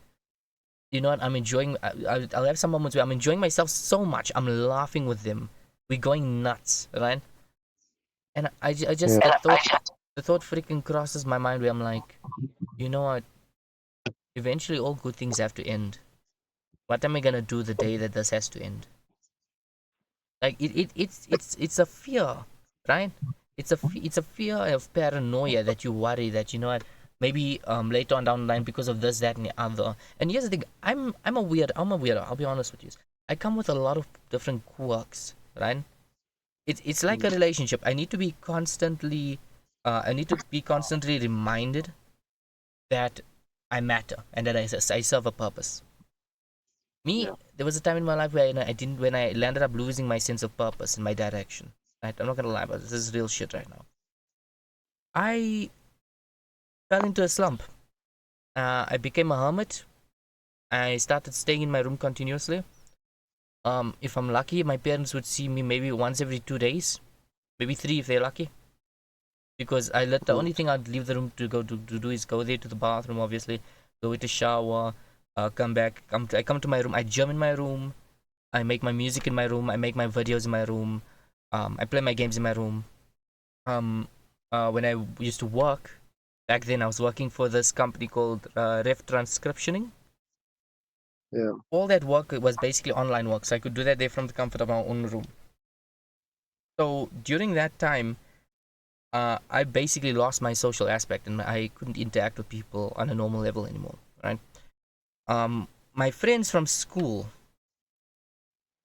you know what? I'm enjoying. I'll have some moments where I'm enjoying myself so much. I'm laughing with them. We're going nuts, right? And I just yeah, the thought freaking crosses my mind where I'm like, you know what? Eventually, all good things have to end. What am I gonna do the day that this has to end? Like it's a fear, right? It's a fear of paranoia that you worry that, you know what, maybe later on down the line, because of this, that, and the other. And here's the thing, I'm a weirdo, I'll be honest with you. I come with a lot of different quirks, right? It's like mm, a relationship. I need to be constantly reminded that I matter and that I serve a purpose. Me, yeah, there was a time in my life where, you know, when I landed up losing my sense of purpose and my direction. Right? I'm not gonna lie, but this is real shit right now. I fell into a slump. I became a hermit. I started staying in my room continuously. If I'm lucky, my parents would see me maybe once every 2 days, maybe three if they're lucky. Because the mm, only thing I'd leave the room to do is go there to the bathroom, obviously, go to shower, come back, I come to my room, I gym in my room, I make my music in my room. I make my videos in my room. I play my games in my room. Um, when I used to work back then, I was working for this company called Ref Transcriptioning. yeah, All that work was basically online work, so I could do that there from the comfort of my own room. So during that time, I basically lost my social aspect, and I couldn't interact with people on a normal level anymore. Right? My friends from school,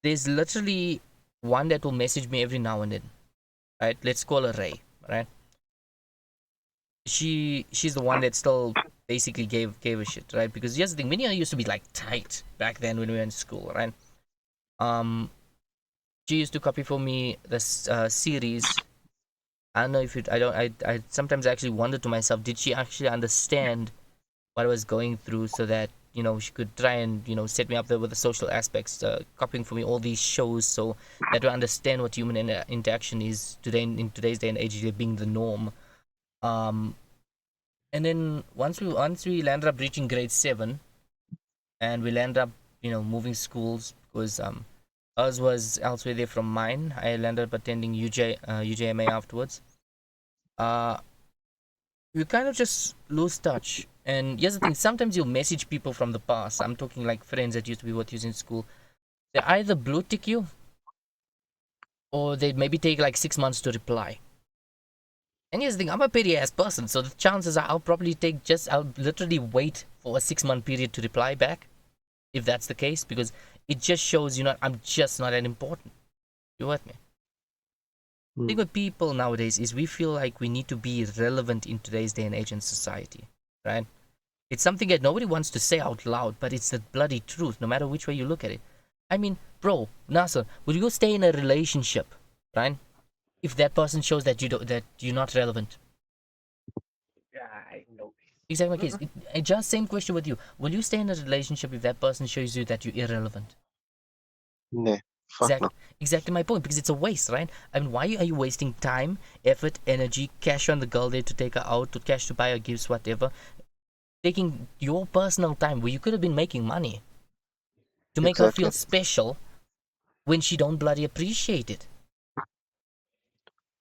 there's literally one that will message me every now and then. Right? Let's call her Ray. Right? She's the one that still basically gave a shit, right? Because here's the thing, Minia used to be like tight back then when we were in school, right? Um, she used to copy for me this series. I don't know if it. I don't. I sometimes actually wonder to myself, did she actually understand what I was going through, so that, you know, she could try and, you know, set me up there with the social aspects, copying for me all these shows, so that I understand what human interaction is today in today's day and age, being the norm. Um, and then once we landed up reaching grade 7, and we landed up, you know, moving schools, because ours was elsewhere there from mine. I landed up attending UJMA afterwards. Uh, you kind of just lose touch. And here's the thing: sometimes you'll message people from the past. I'm talking like friends that used to be with you in school. They either blue tick you, or they maybe take like 6 months to reply. And here's the thing: I'm a petty ass person, so the chances are I'll literally wait for a 6 month period to reply back, if that's the case, because it just shows, you know, I'm just not that important. You with me? The thing mm, with people nowadays is we feel like we need to be relevant in today's day and age in society, right? It's something that nobody wants to say out loud, but it's the bloody truth, no matter which way you look at it. I mean, bro, Nassir, would you stay in a relationship, right, if that person shows that that you're not relevant? Yeah, I know. Exactly my case. Just same question with you. Will you stay in a relationship if that person shows you that you're irrelevant? nah, fuck no. Exactly, exactly my point. Because it's a waste, right? I mean, why are you wasting time, effort, energy, cash on the girl there to take her out, to cash to buy her gifts, whatever, taking your personal time where you could have been making money to make her feel Exactly. special when she don't bloody appreciate it?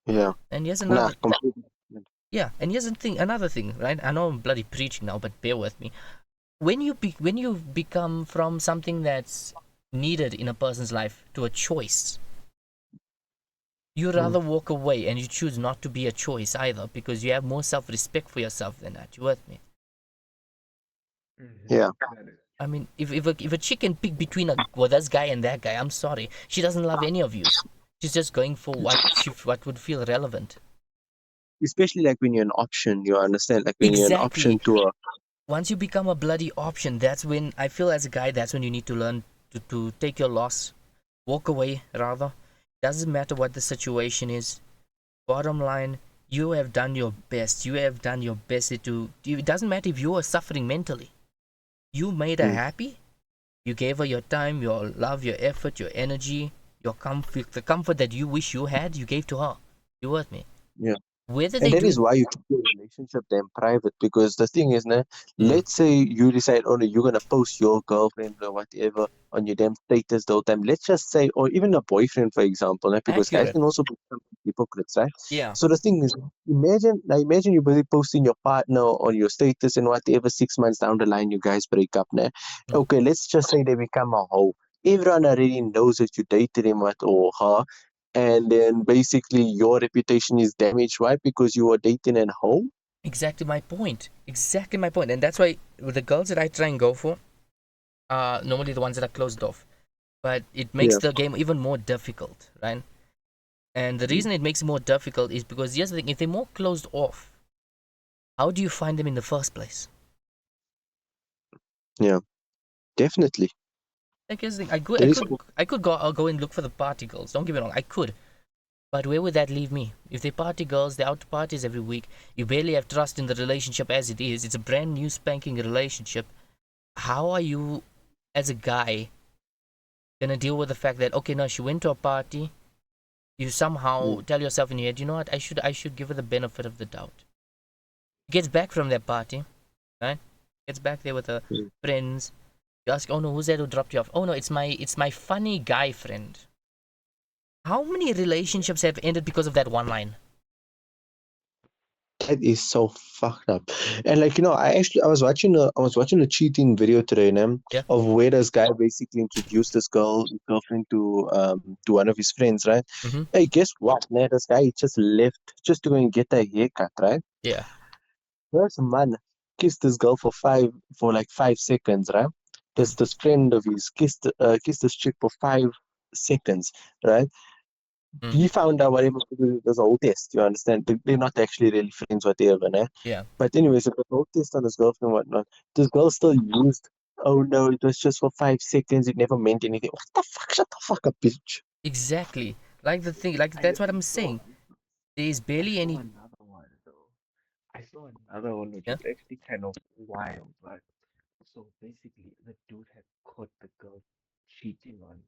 Yeah. And here's Nah, another, completely. yeah, and here's the thing, another thing, right? I know I'm bloody preaching now, but bear with me. When you become from something that's needed in a person's life to a choice, you Mm, rather walk away, and you choose not to be a choice either, because you have more self-respect for yourself than that. You with me? yeah. That is I mean, if a chick can pick between this guy and that guy, I'm sorry, she doesn't love any of yous. She's just going for what would feel relevant. Especially like when you're an option, you understand? Like when you're an Exactly. option to a Once you become a bloody option, that's when I feel as a guy, that's when you need to learn to take your loss, walk away rather. Doesn't matter what the situation is. Bottom line, you have done your best. You have done your best to. It doesn't matter if you are suffering mentally. You made her mm, happy. You gave her your time, your love, your effort, your energy, your comfort, the comfort that you wish you had. You gave to her. You with me? yeah. Whether And they that do is it, why you keep your relationship then private because the thing is, nah, mm, let's say you decide, oh no, you're gonna post your girlfriend or whatever on your damn status the whole time. Let's just say, or even a boyfriend, for example, nah, because guys accurate. can also be some hypocrites, right? Yeah, So the thing is, imagine you're busy posting your partner on your status and whatever, 6 months down the line, you guys break up, nah. mm, Okay, let's just say they become a hoe. Everyone already knows that you dated him or her, and then basically your reputation is damaged. Why? Because you were dating at home. exactly my point. Exactly my point. And that's why with the girls that I try and go for are normally the ones that are closed off. But it makes Yeah. the game even more difficult, right? And the reason it makes it more difficult is because here's the thing: if they're more closed off, how do you find them in the first place? Yeah, definitely. Like here's the thing: I could, I That is could, I could go, I'll go and look for the party girls. Don't get me wrong, I could. But where would that leave me? If they party girls, they're out to parties every week. You barely have trust in the relationship as it is. It's a brand new spanking relationship. How are you, as a guy, gonna deal with the fact that okay, no, she went to a party. You somehow mm, tell yourself in your head, you know what? I should give her the benefit of the doubt. Gets back from that party, right? Gets back there with her mm. friends. You ask, oh no, who's that who dropped you off? Oh no, it's my funny guy friend. How many Yeah, relationships have ended because of that one line? That is so fucked up. And like I was watching a cheating video today, man, Yeah. of where this guy basically introduced this girlfriend to one of his friends, right? Mm-hmm. Hey, guess what? Man, this guy just left just to go and get a haircut, right? Yeah. There's a man kissed this girl for like 5 seconds, right? Mm, This friend of his kissed this chick for 5 seconds, right? mm, He found out whatever there's a whole test. You understand? They're not actually really friends, whatever, né? yeah. But anyways, it was a whole test on his girlfriend and whatnot. This girl still used. Oh no, it was just for 5 seconds. It never meant anything. What the fuck? Shut the fuck up, bitch. Exactly. Like the thing, like I that's what I'm saw saying. There is I barely saw any. another one though. I saw another one which Yeah. is actually kind of wild, right? So basically, the dude had caught the girl cheating on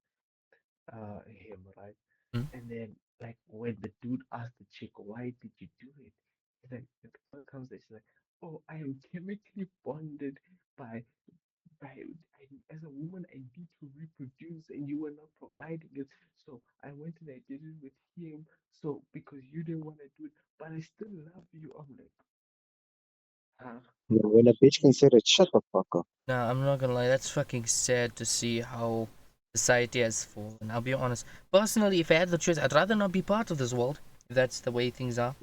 him, right? Mm, And then like when the dude asked the chick, "Why did you do it?" He's like, the girl comes there, she's like, "Oh, I am chemically bonded by as a woman, I need to reproduce, and you were not providing it. So I went and I did it with him. So because you didn't want to do it, but I still love you." I'm like, huh? When a bitch can say that, shut the fuck up. nah, I'm not gonna lie. That's fucking sad to see how society has fallen. I'll be honest. Personally, if I had the choice, I'd rather not be part of this world. If that's the way things are.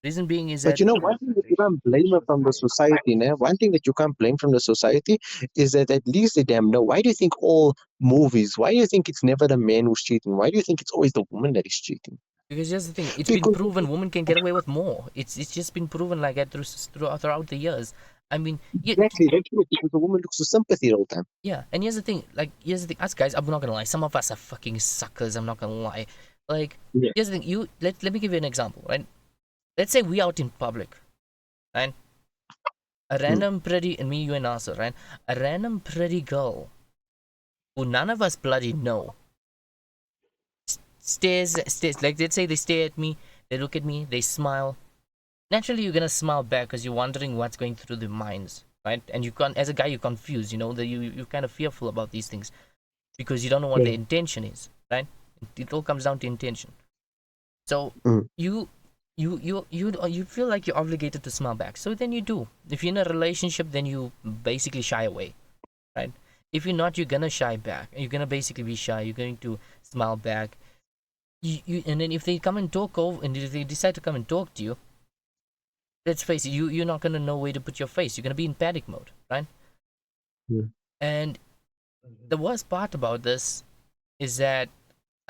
Reason being is But that you know, one This thing that you can't relationship blame it from the society. society, né? One thing that you can't blame from the society is that at least they damn know. Why do you think all movies, why do you think it's never the man who's cheating? Why do you think it's always the woman that is cheating? because here's the thing. It's been Because proven women can get away with more. It's just been proven like that throughout the years. I mean, yeah, exactly, that's true, because the woman looks for sympathy the whole time. yeah. And here's the thing. Like, here's the thing. Us guys, I'm not gonna lie. Some of us are fucking suckers. I'm not gonna lie. Like, Yeah. here's the thing. Let me give you an example, right? Let's say we out in public, right? A Mm. random pretty and me, you and Nassir, right? A random pretty girl who none of us bloody know stares like let's say they stare at me, they look at me, they smile. Naturally, you're gonna smile back because you're wondering what's going through their minds, right? And you can't, as a guy, you're confused. You know that you're kind of fearful about these things because you don't know what Yeah. their intention is, right? It all comes down to intention. So Mm. you you feel like you're obligated to smile back. So then you do. If you're in a relationship, then you basically shy away, right? If you're not, you're gonna shy back. You're gonna basically be shy. You're going to smile back. And then if they come and talk over, and if they decide to come and talk to you, let's face it, you're not gonna know where to put your face. You're gonna be in panic mode, right? Mm. And Mhm. the worst part about this is that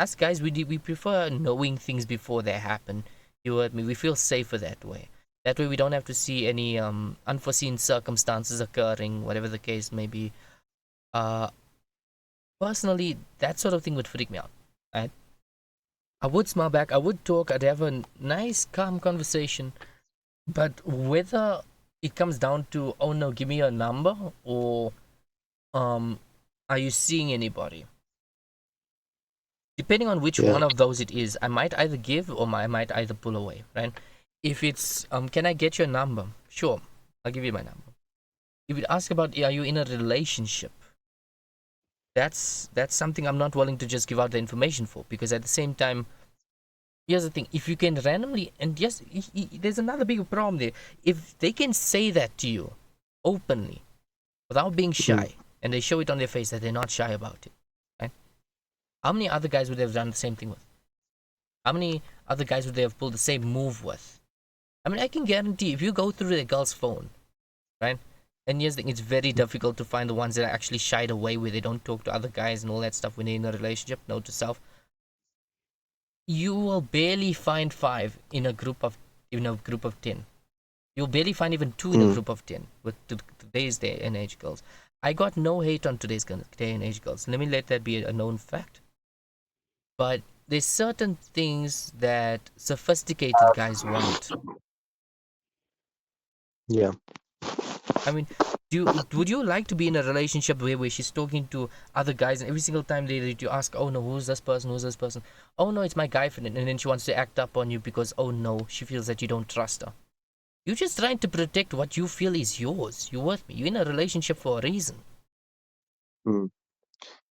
Us guys, we prefer knowing things before they happen. You heard me. We feel safer that way. That way, we don't have to see any unforeseen circumstances occurring, whatever the case may be. Uh, Personally, that sort of thing would freak me out. I, I would smile back. I would talk. I'd have a nice, calm conversation. But whether it comes down to, oh no, give me your number, or um, are you seeing anybody? Depending on which Yeah. one of those it is, I might either give or I might either pull away, right? If it's can I get your number? Sure, I'll give you my number. If it asks about are you in a relationship, that's something I'm not willing to just give out the information for, because at the same time, here's the thing: if you can randomly, and yes, there's another big problem there. If they can say that to you openly without being Mm. shy, and they show it on their face that they're not shy about it, right? How many other guys would they have done the same thing with? How many other guys would they have pulled the same move with? I mean, I can guarantee if you go through the girl's phone, right? And here's the thing, it's very difficult to find the ones that are actually shied away, where they don't talk to other guys and all that stuff when they're in a relationship. Note to self: you will barely find five in a group of 10. You'll barely find even two in a Mm. group of 10 with today's day and age girls. I got no hate on today's day and age girls. Let me let that be a known fact. But there's certain things that sophisticated guys want. Yeah. I mean, would you like to be in a relationship where she's talking to other guys, and every single time you ask, oh no, who's this person? Who's this person? Oh no, it's my guy friend, and then she wants to act up on you because, oh no, she feels that you don't trust her. You're just trying to protect what you feel is yours. You with me? You're in a relationship for a reason. Mm.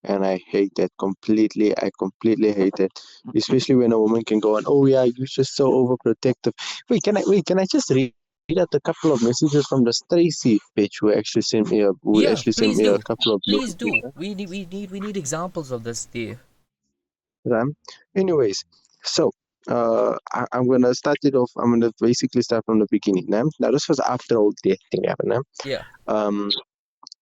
And I hate that completely. I completely hate it, especially when a woman can go on, "Oh yeah, you're just so overprotective." Wait, can I just read out a couple of messages from the Tracy page who actually Yeah, sent me a please do. couple of Please messages. do. We need examples of this there. Right? Anyways, so I'm gonna start it off. I'm gonna basically start from the beginning. Now this was after all that thing happened. Yeah. Um,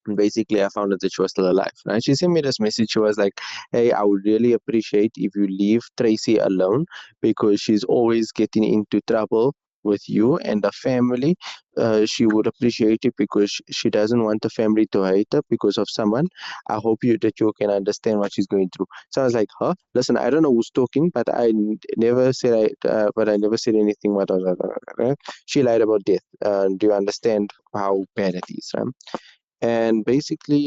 And basically, I found out that she was still alive. Right? She sent me this message. She was like, "Hey, I would really appreciate if you leave Tracy alone because she's always getting into trouble with you and the family. She would appreciate it because she doesn't want the family to hate her because of someone. I hope you can understand what she's going through." So I was like, "Huh? Listen, I don't know who's talking, but I never said anything. What right? She lied about death. Do you understand how bad it is, right?" And basically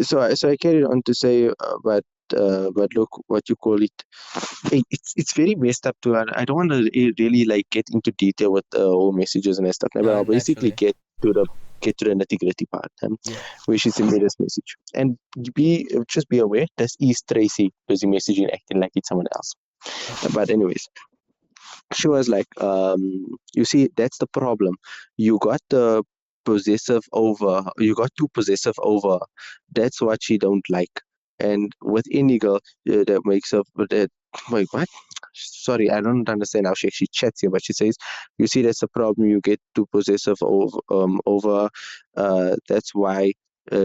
so I carried on to say but look what you call it. It's very messed up too. I don't want to really like get into detail with all messages and stuff, but I'll basically Naturally. get to the nitty-gritty part, Yeah. where she sent me this message. And be aware, this is Tracy busy messaging acting like it's someone else. Okay. But anyways, she was like, you see, that's the problem. You got you got too possessive over her. That's what she don't like. And with any girl that makes up that, wait, what? Sorry, I don't understand how she actually chats here, but she says, you see, that's the problem. You get too possessive over that's why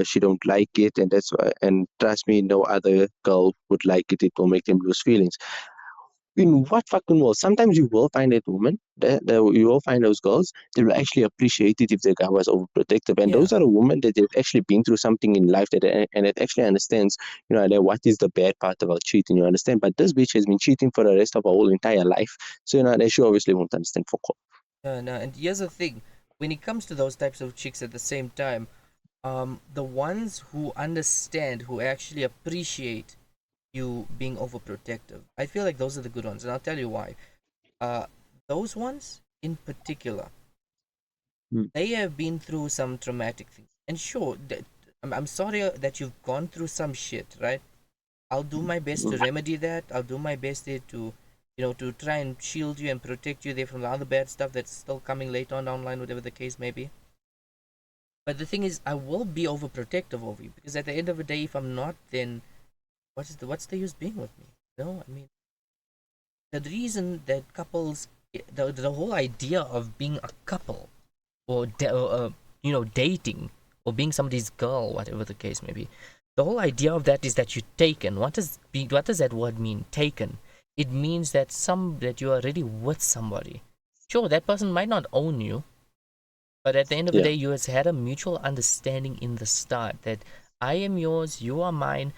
she don't like it, and that's why, and trust me, no other girl would like it. It will make them lose feelings. In what fucking world? Sometimes you will find that woman, you will find those girls that will actually appreciate it if the guy was overprotective. And Yeah. those are the women that have actually been through something in life and it actually understands, that what is the bad part about cheating, you understand? But this bitch has been cheating for the rest of her whole entire life. So, that she obviously won't understand for all. No. And here's the thing: when it comes to those types of chicks, at the same time, the ones who understand, who actually appreciate you being overprotective, I feel like those are the good ones, and I'll tell you why. Uh, those ones in particular, Mm, they have been through some traumatic things, and sure, I'm sorry that you've gone through some shit, right? I'll do my best to mm, remedy that. I'll do my best there to, to try and shield you and protect you there from the other bad stuff that's still coming later on down the line, whatever the case may be. But the thing is, I will be overprotective over you, because at the end of the day, if I'm not, then what's the use being with me? No, I mean, the reason that couples, the whole idea of being a couple, or dating, or being somebody's girl, whatever the case may be, The whole idea of that is that you're taken. What does that word mean? Taken. It means that you are already with somebody. Sure, that person might not own you, but at the end of the Yeah. day, you has had a mutual understanding in the start that I am yours, you are mine,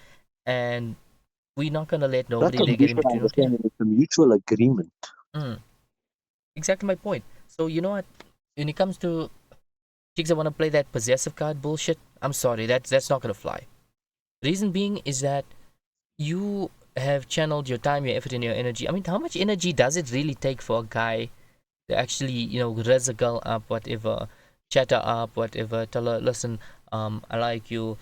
and we're not gonna let Not nobody a there get in mutual between. Okay. understanding, it's a mutual agreement. Mm, exactly my point. So you know what? When it comes to chicks that want to play that possessive card bullshit, I'm sorry, that's not gonna fly. Reason being is that you have channeled your time, your effort, and your energy. I mean, how much energy does it really take for a guy to actually, raise a girl up, whatever, chat her up, whatever, tell her, listen, I like you,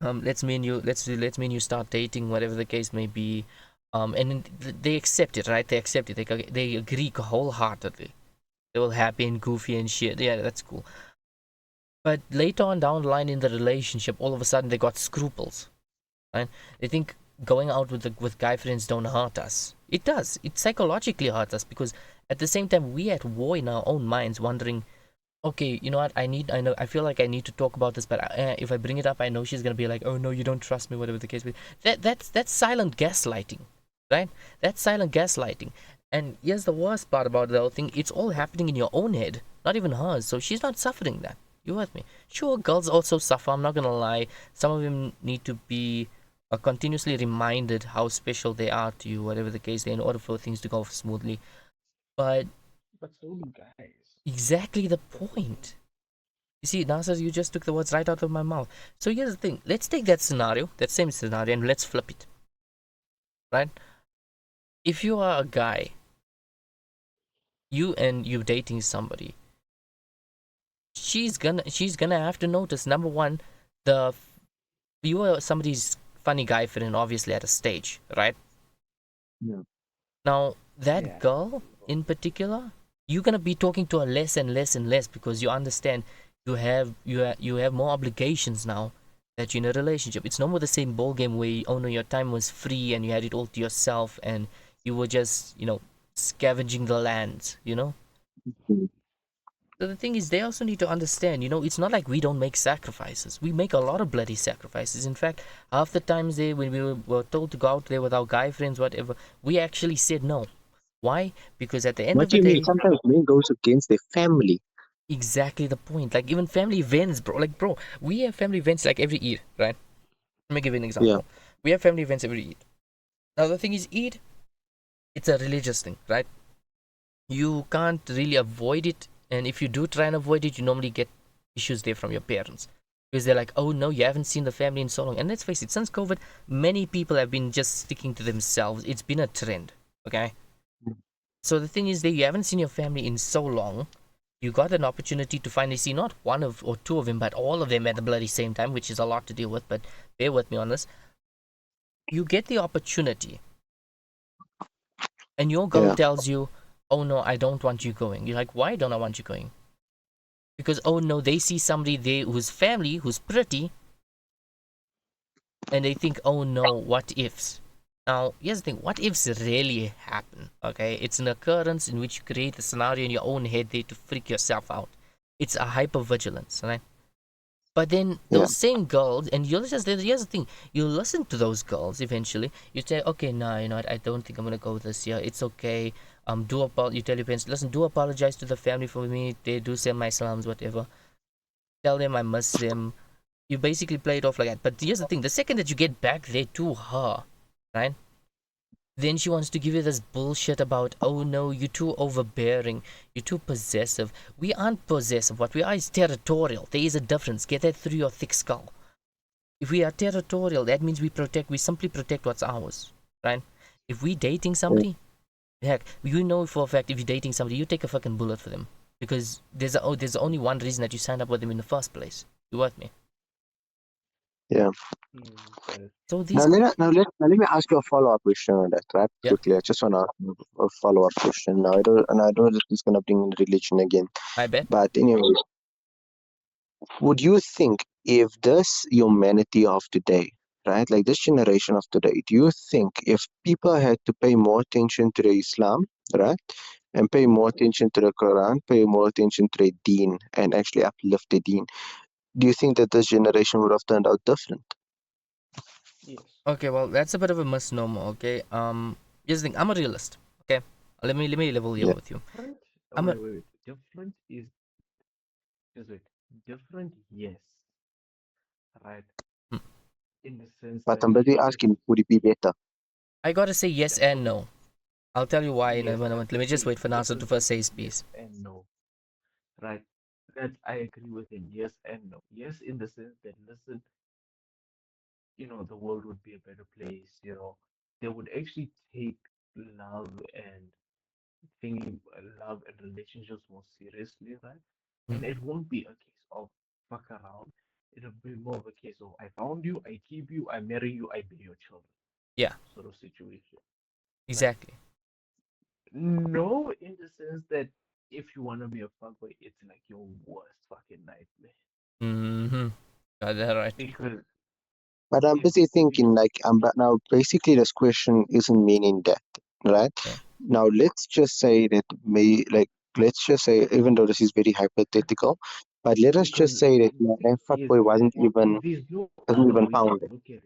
let's mean you start dating, whatever the case may be, and then they accept it, right? They accept it. They agree wholeheartedly. They will happy and goofy and shit. Yeah, that's cool. But later on down the line in the relationship, all of a sudden they got scruples, right? They think going out with guy friends don't hurt us. It does. It psychologically hurts us because at the same time we at war in our own minds, wondering, okay, you know what? I feel like I need to talk about this, but if I bring it up, I know she's gonna be like, oh no, you don't trust me, whatever the case may be. That's silent gaslighting, right? That's silent gaslighting. And here's the worst part about the whole thing: it's all happening in your own head, not even hers. So she's not suffering that. You with me? Sure, girls also suffer. I'm not gonna lie. Some of them need to be continuously reminded how special they are to you, whatever the case, in order for things to go smoothly. But But so do guys. exactly the point. You see, Nassir, you just took the words right out of my mouth. So here's the thing. Let's take that scenario, that same scenario, and let's flip it. Right? If you are a guy, you dating somebody, she's gonna have to notice, number one, the you are somebody's funny guy friend, obviously at a stage, right? Yeah. Now that Yeah, girl for sure. in particular, you're gonna be talking to her less and less and less because you understand you have more obligations now that you're in a relationship. It's no more the same ball game where, oh no, your time was free and you had it all to yourself and you were just scavenging the land. Mm. So the thing is, they also need to understand, it's not like we don't make sacrifices. We make a lot of bloody sacrifices. In fact, half the times when we were told to go out there with our guy friends, whatever, we actually said no. Why? Because at the end What of do the you mean? day, Sometimes men goes against their family. exactly the point. Like even family events, bro. Like, bro, we have family events like every Eid, right? Let me give you an Yeah. example. We have family events every Eid. Now the thing is, Eid, it's a religious thing, right? You can't really avoid it, and if you do try and avoid it, you normally get issues there from your parents because they're like, oh no, you haven't seen the family in so long. And let's face it, since COVID, many people have been just sticking to themselves. It's been a trend. Okay. So the thing is that you haven't seen your family in so long. You got an opportunity to finally see not one of or two of them, but all of them at the bloody same time, which is a lot to deal with, but bear with me on this. You get the opportunity, and your girl Yeah. tells you, oh no, I don't want you going. You're like, why don't I want you going? Because, oh no, they see somebody there who's family, who's pretty, and they think, oh no, what ifs? Now, here's the thing: what ifs really happen? Okay, it's an occurrence in which you create a scenario in your own head there to freak yourself out. It's a hypervigilance, right? But then Yeah. those same girls, and you'll just here's the thing: you listen to those girls eventually. You say, okay, no, you know what? I don't think I'm gonna go this year. It's okay. You tell your parents, listen, do apologize to the family for me. They do send my salams, whatever. Tell them I miss them. You basically play it off like that. But here's the thing: the second that you get back there to her, right? Then she wants to give you this bullshit about, oh no, you're too overbearing, you're too possessive. We aren't possessive. What we are is territorial. There is a difference. Get that through your thick skull. If we are territorial, that means we simply protect what's ours, right? If we dating Yeah. somebody, heck, you know for a fact if you're dating somebody, you take a fucking bullet for them because there's only one reason that you signed up with them in the first place. You with me? Yeah. That is So true. these, Now let me ask you a follow-up question on that, right? yeah, Quickly. I just want to ask you a follow-up question. Now, I know this is gonna bring in religion again. I bet. But anyway, would you think if this humanity of today, right, like this generation of today, do you think if people had to pay more attention to the Islam, right, and pay more attention to the Quran, pay more attention to the Deen, and actually uplift the Deen, do you think that this generation would have turned out different? Yes. Okay, well, that's a bit of a misnomer. Okay. Here's the thing. I'm a realist. Okay. Let me level here Yeah. with you. Different. Oh, I'm a. wait. Different is just wait. Different, yes, right. hmm, In the sense But that I'm if busy you just asking, would it be better? I gotta say yes yeah, and okay, no. I'll tell you why in a yes, moment. that's Let the me just thing. wait for Nassir to Difference first say between his yes piece. and no, right? That I agree with him. Yes and no. Yes, in the sense that listen, the world would be a better place. They would actually take love and thinking love and relationships more seriously, right? Mm, And it won't be a case of fuck around. It'll be more of a case of I found you, I keep you, I marry you, I bear your children, yeah, sort of situation, right? exactly. No, in the sense that if you wanna be a fuckboy, it's like your worst fucking nightmare. Mm-hmm. Got that right. Because But I'm if busy thinking, because like, but now basically this question isn't meaning that, right? Yeah. Now let's just say that let's just say, even though this is very hypothetical, but let us just because say that the thing is, fuckboy there's no wasn't other even way to founded. look at it.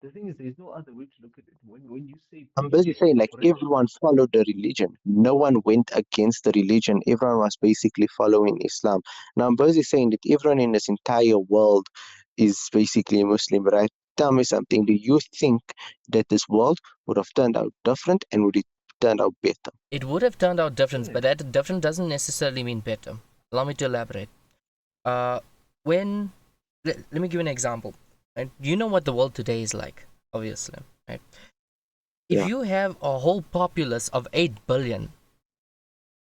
The thing is, there's no other way to look at it. When you say I'm being busy saying like different, everyone followed the religion. No one went against the religion. Everyone was basically following Islam. Now I'm busy saying that everyone in this entire world is basically Muslim, right? Tell me something. Do you think that this world would have turned out different and would it turned out better? It would have turned out different, but definitely. that different doesn't necessarily mean better. Allow me to elaborate. Uh, when let me give you an example. Right? You know what the world today is like, obviously. Right? If Yeah, you have a whole populace of 8 billion,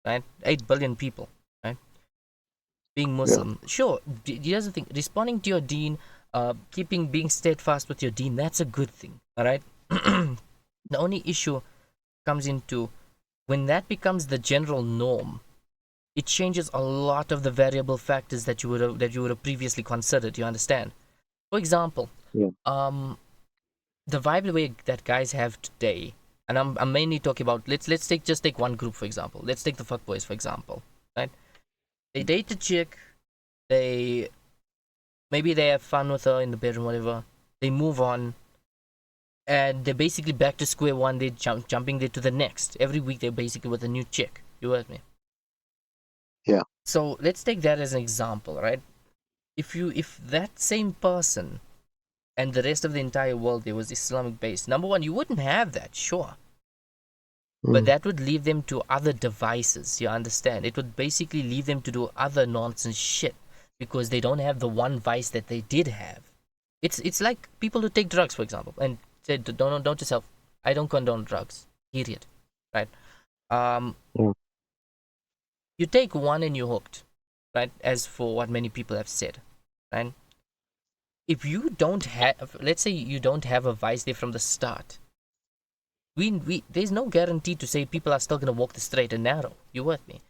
right, 8 billion people, right, being yeah, Muslim, sure. Here's the thing: responding to your deen, keeping being steadfast with your deen, that's a good thing. All right. The only issue comes into when that becomes the general norm. It changes a lot of the variable factors that you would have previously considered. You understand? For example, yeah, um, the vibe the way that guys have today, and I'm mainly talking about let's take one group for example. Let's take the fuckboys for example, right? They date a chick, they maybe they have fun with her in the bedroom, whatever. They move on, and they're basically back to square one. They're jumping there to the next. Every week they're basically with a new chick. You with me? yeah, So let's take that as an example, right? If that same person and the rest of the entire world there was Islamic based, number one, you wouldn't have that, sure. But mm, that would leave them to other devices, you understand? It would basically leave them to do other nonsense shit because they don't have the one vice that they did have. It's like people who take drugs, for example, and say, don't yourself, I don't condone drugs, period. Right? Um, yeah, you take one and you're hooked, right? As for what many people have said, right? If you don't have, let's say you don't have a vice there from the start, we there's no guarantee to say people are still gonna walk the straight and narrow. You with me?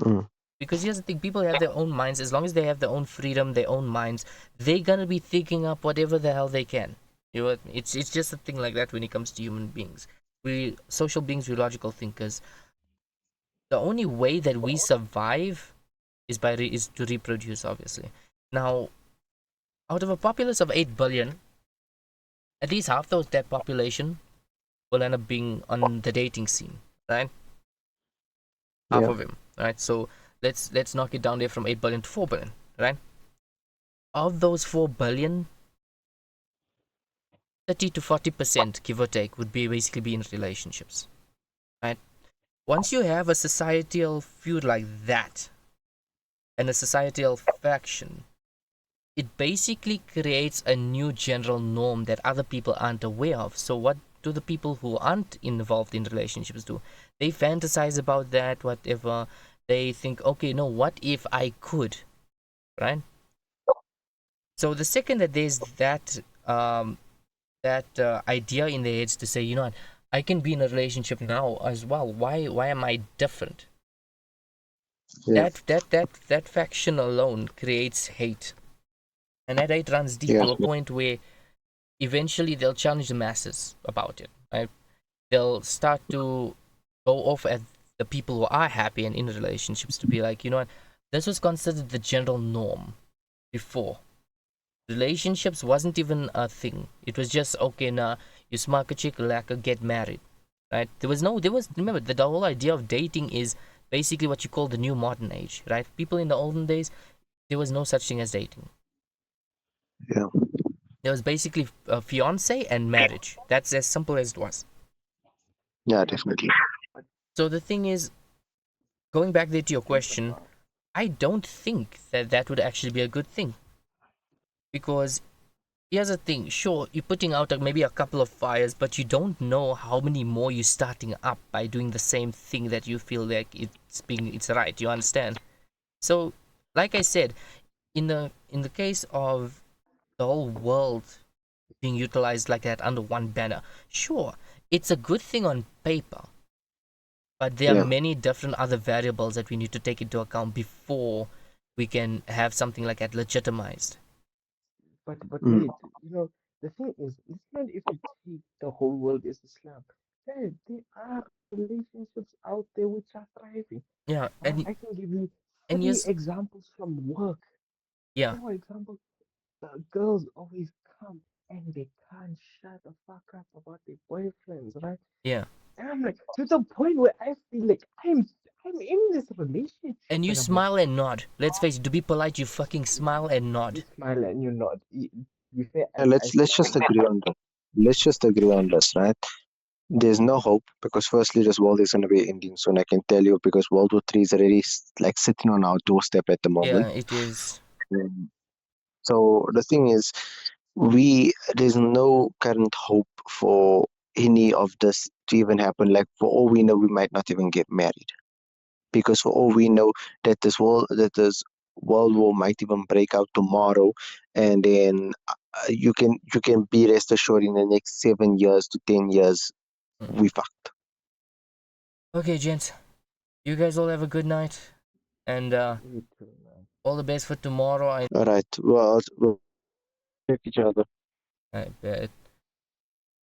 mm, Because here's the thing: people have their own minds. As long as they have their own freedom, their own minds, they're gonna be thinking up whatever the hell they can. You with me? It's just a thing like that when it comes to human beings. We social beings, we logical thinkers. The only way that we survive is is to reproduce, obviously. Now, out of a populace of 8 billion, at least half those that population will end up being on the dating scene, right? Half yeah, of him, right? So let's knock it down there from 8 billion to 4 billion, right? Of those 4 billion, 30 to 40%, give or take, would be basically be in relationships, right? Once you have a societal feud like that and a societal faction, it basically creates a new general norm that other people aren't aware of. So what do the people who aren't involved in relationships do? They fantasize about that, whatever. They think, okay, no, what if I could, right? So the second that there's that idea in their heads to say, you know what, I can be in a relationship now as well. Why am I different? yeah, That faction alone creates hate, and that hate runs deep yeah, to a point where eventually they'll challenge the masses about it. Right? They'll start to go off at the people who are happy and in relationships to be like, you know what, this was considered the general norm before. Relationships wasn't even a thing. It was just okay. Nah, you smack a chick, like get married, right? There was remember the whole idea of dating is basically what you call the new modern age, right? People in the olden days, there was no such thing as dating. Yeah, There was basically a fiance and marriage. That's as simple as it was. yeah, definitely. But So the thing is, going back there to your think question, about I don't think that that would actually be a good thing because here's the thing. Sure, you're putting out maybe a couple of fires, but you don't know how many more you're starting up by doing the same thing that you feel like it's right. You understand? So, like I said, in the case of the whole world being utilized like that under one banner, sure, it's a good thing on paper, but there are Yeah. many different other variables that we need to take into account before we can have something like that legitimized. but Mm. wait, the thing is, it's not if you take the whole world is Islam. There are relationships out there which are thriving. Yeah, Right? I can give you and three yes, examples from work. yeah, For example, the girls always come and they can't shut the fuck up about their boyfriends, right? yeah. And I'm like, to the point where I feel like I'm in this relationship And you and I'm like, smile and nod. Let's face it, to be polite, you fucking smile and you nod. smile and you nod. To be fair, Yeah, I let's smile just and agree on that. Let's just agree on this, right? There's no hope because firstly, this world is going to be ending soon. I can tell you because World War III is already like sitting on our doorstep at the Yeah, moment. it is. Mm. So the thing is, there's no current hope for any of this to even happen. Like for all we know, we might not even get married because for all we know, that this world war might even break out tomorrow, and then you can be rest assured in the next 7 years to 10 years Mm. we fucked. Okay, gents, you guys all have a good night, and you too, man. all the best for tomorrow. All right. Well, we'll check each other. I bet.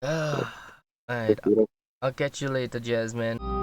Alright, Okay. I'll catch you later, Jasmine.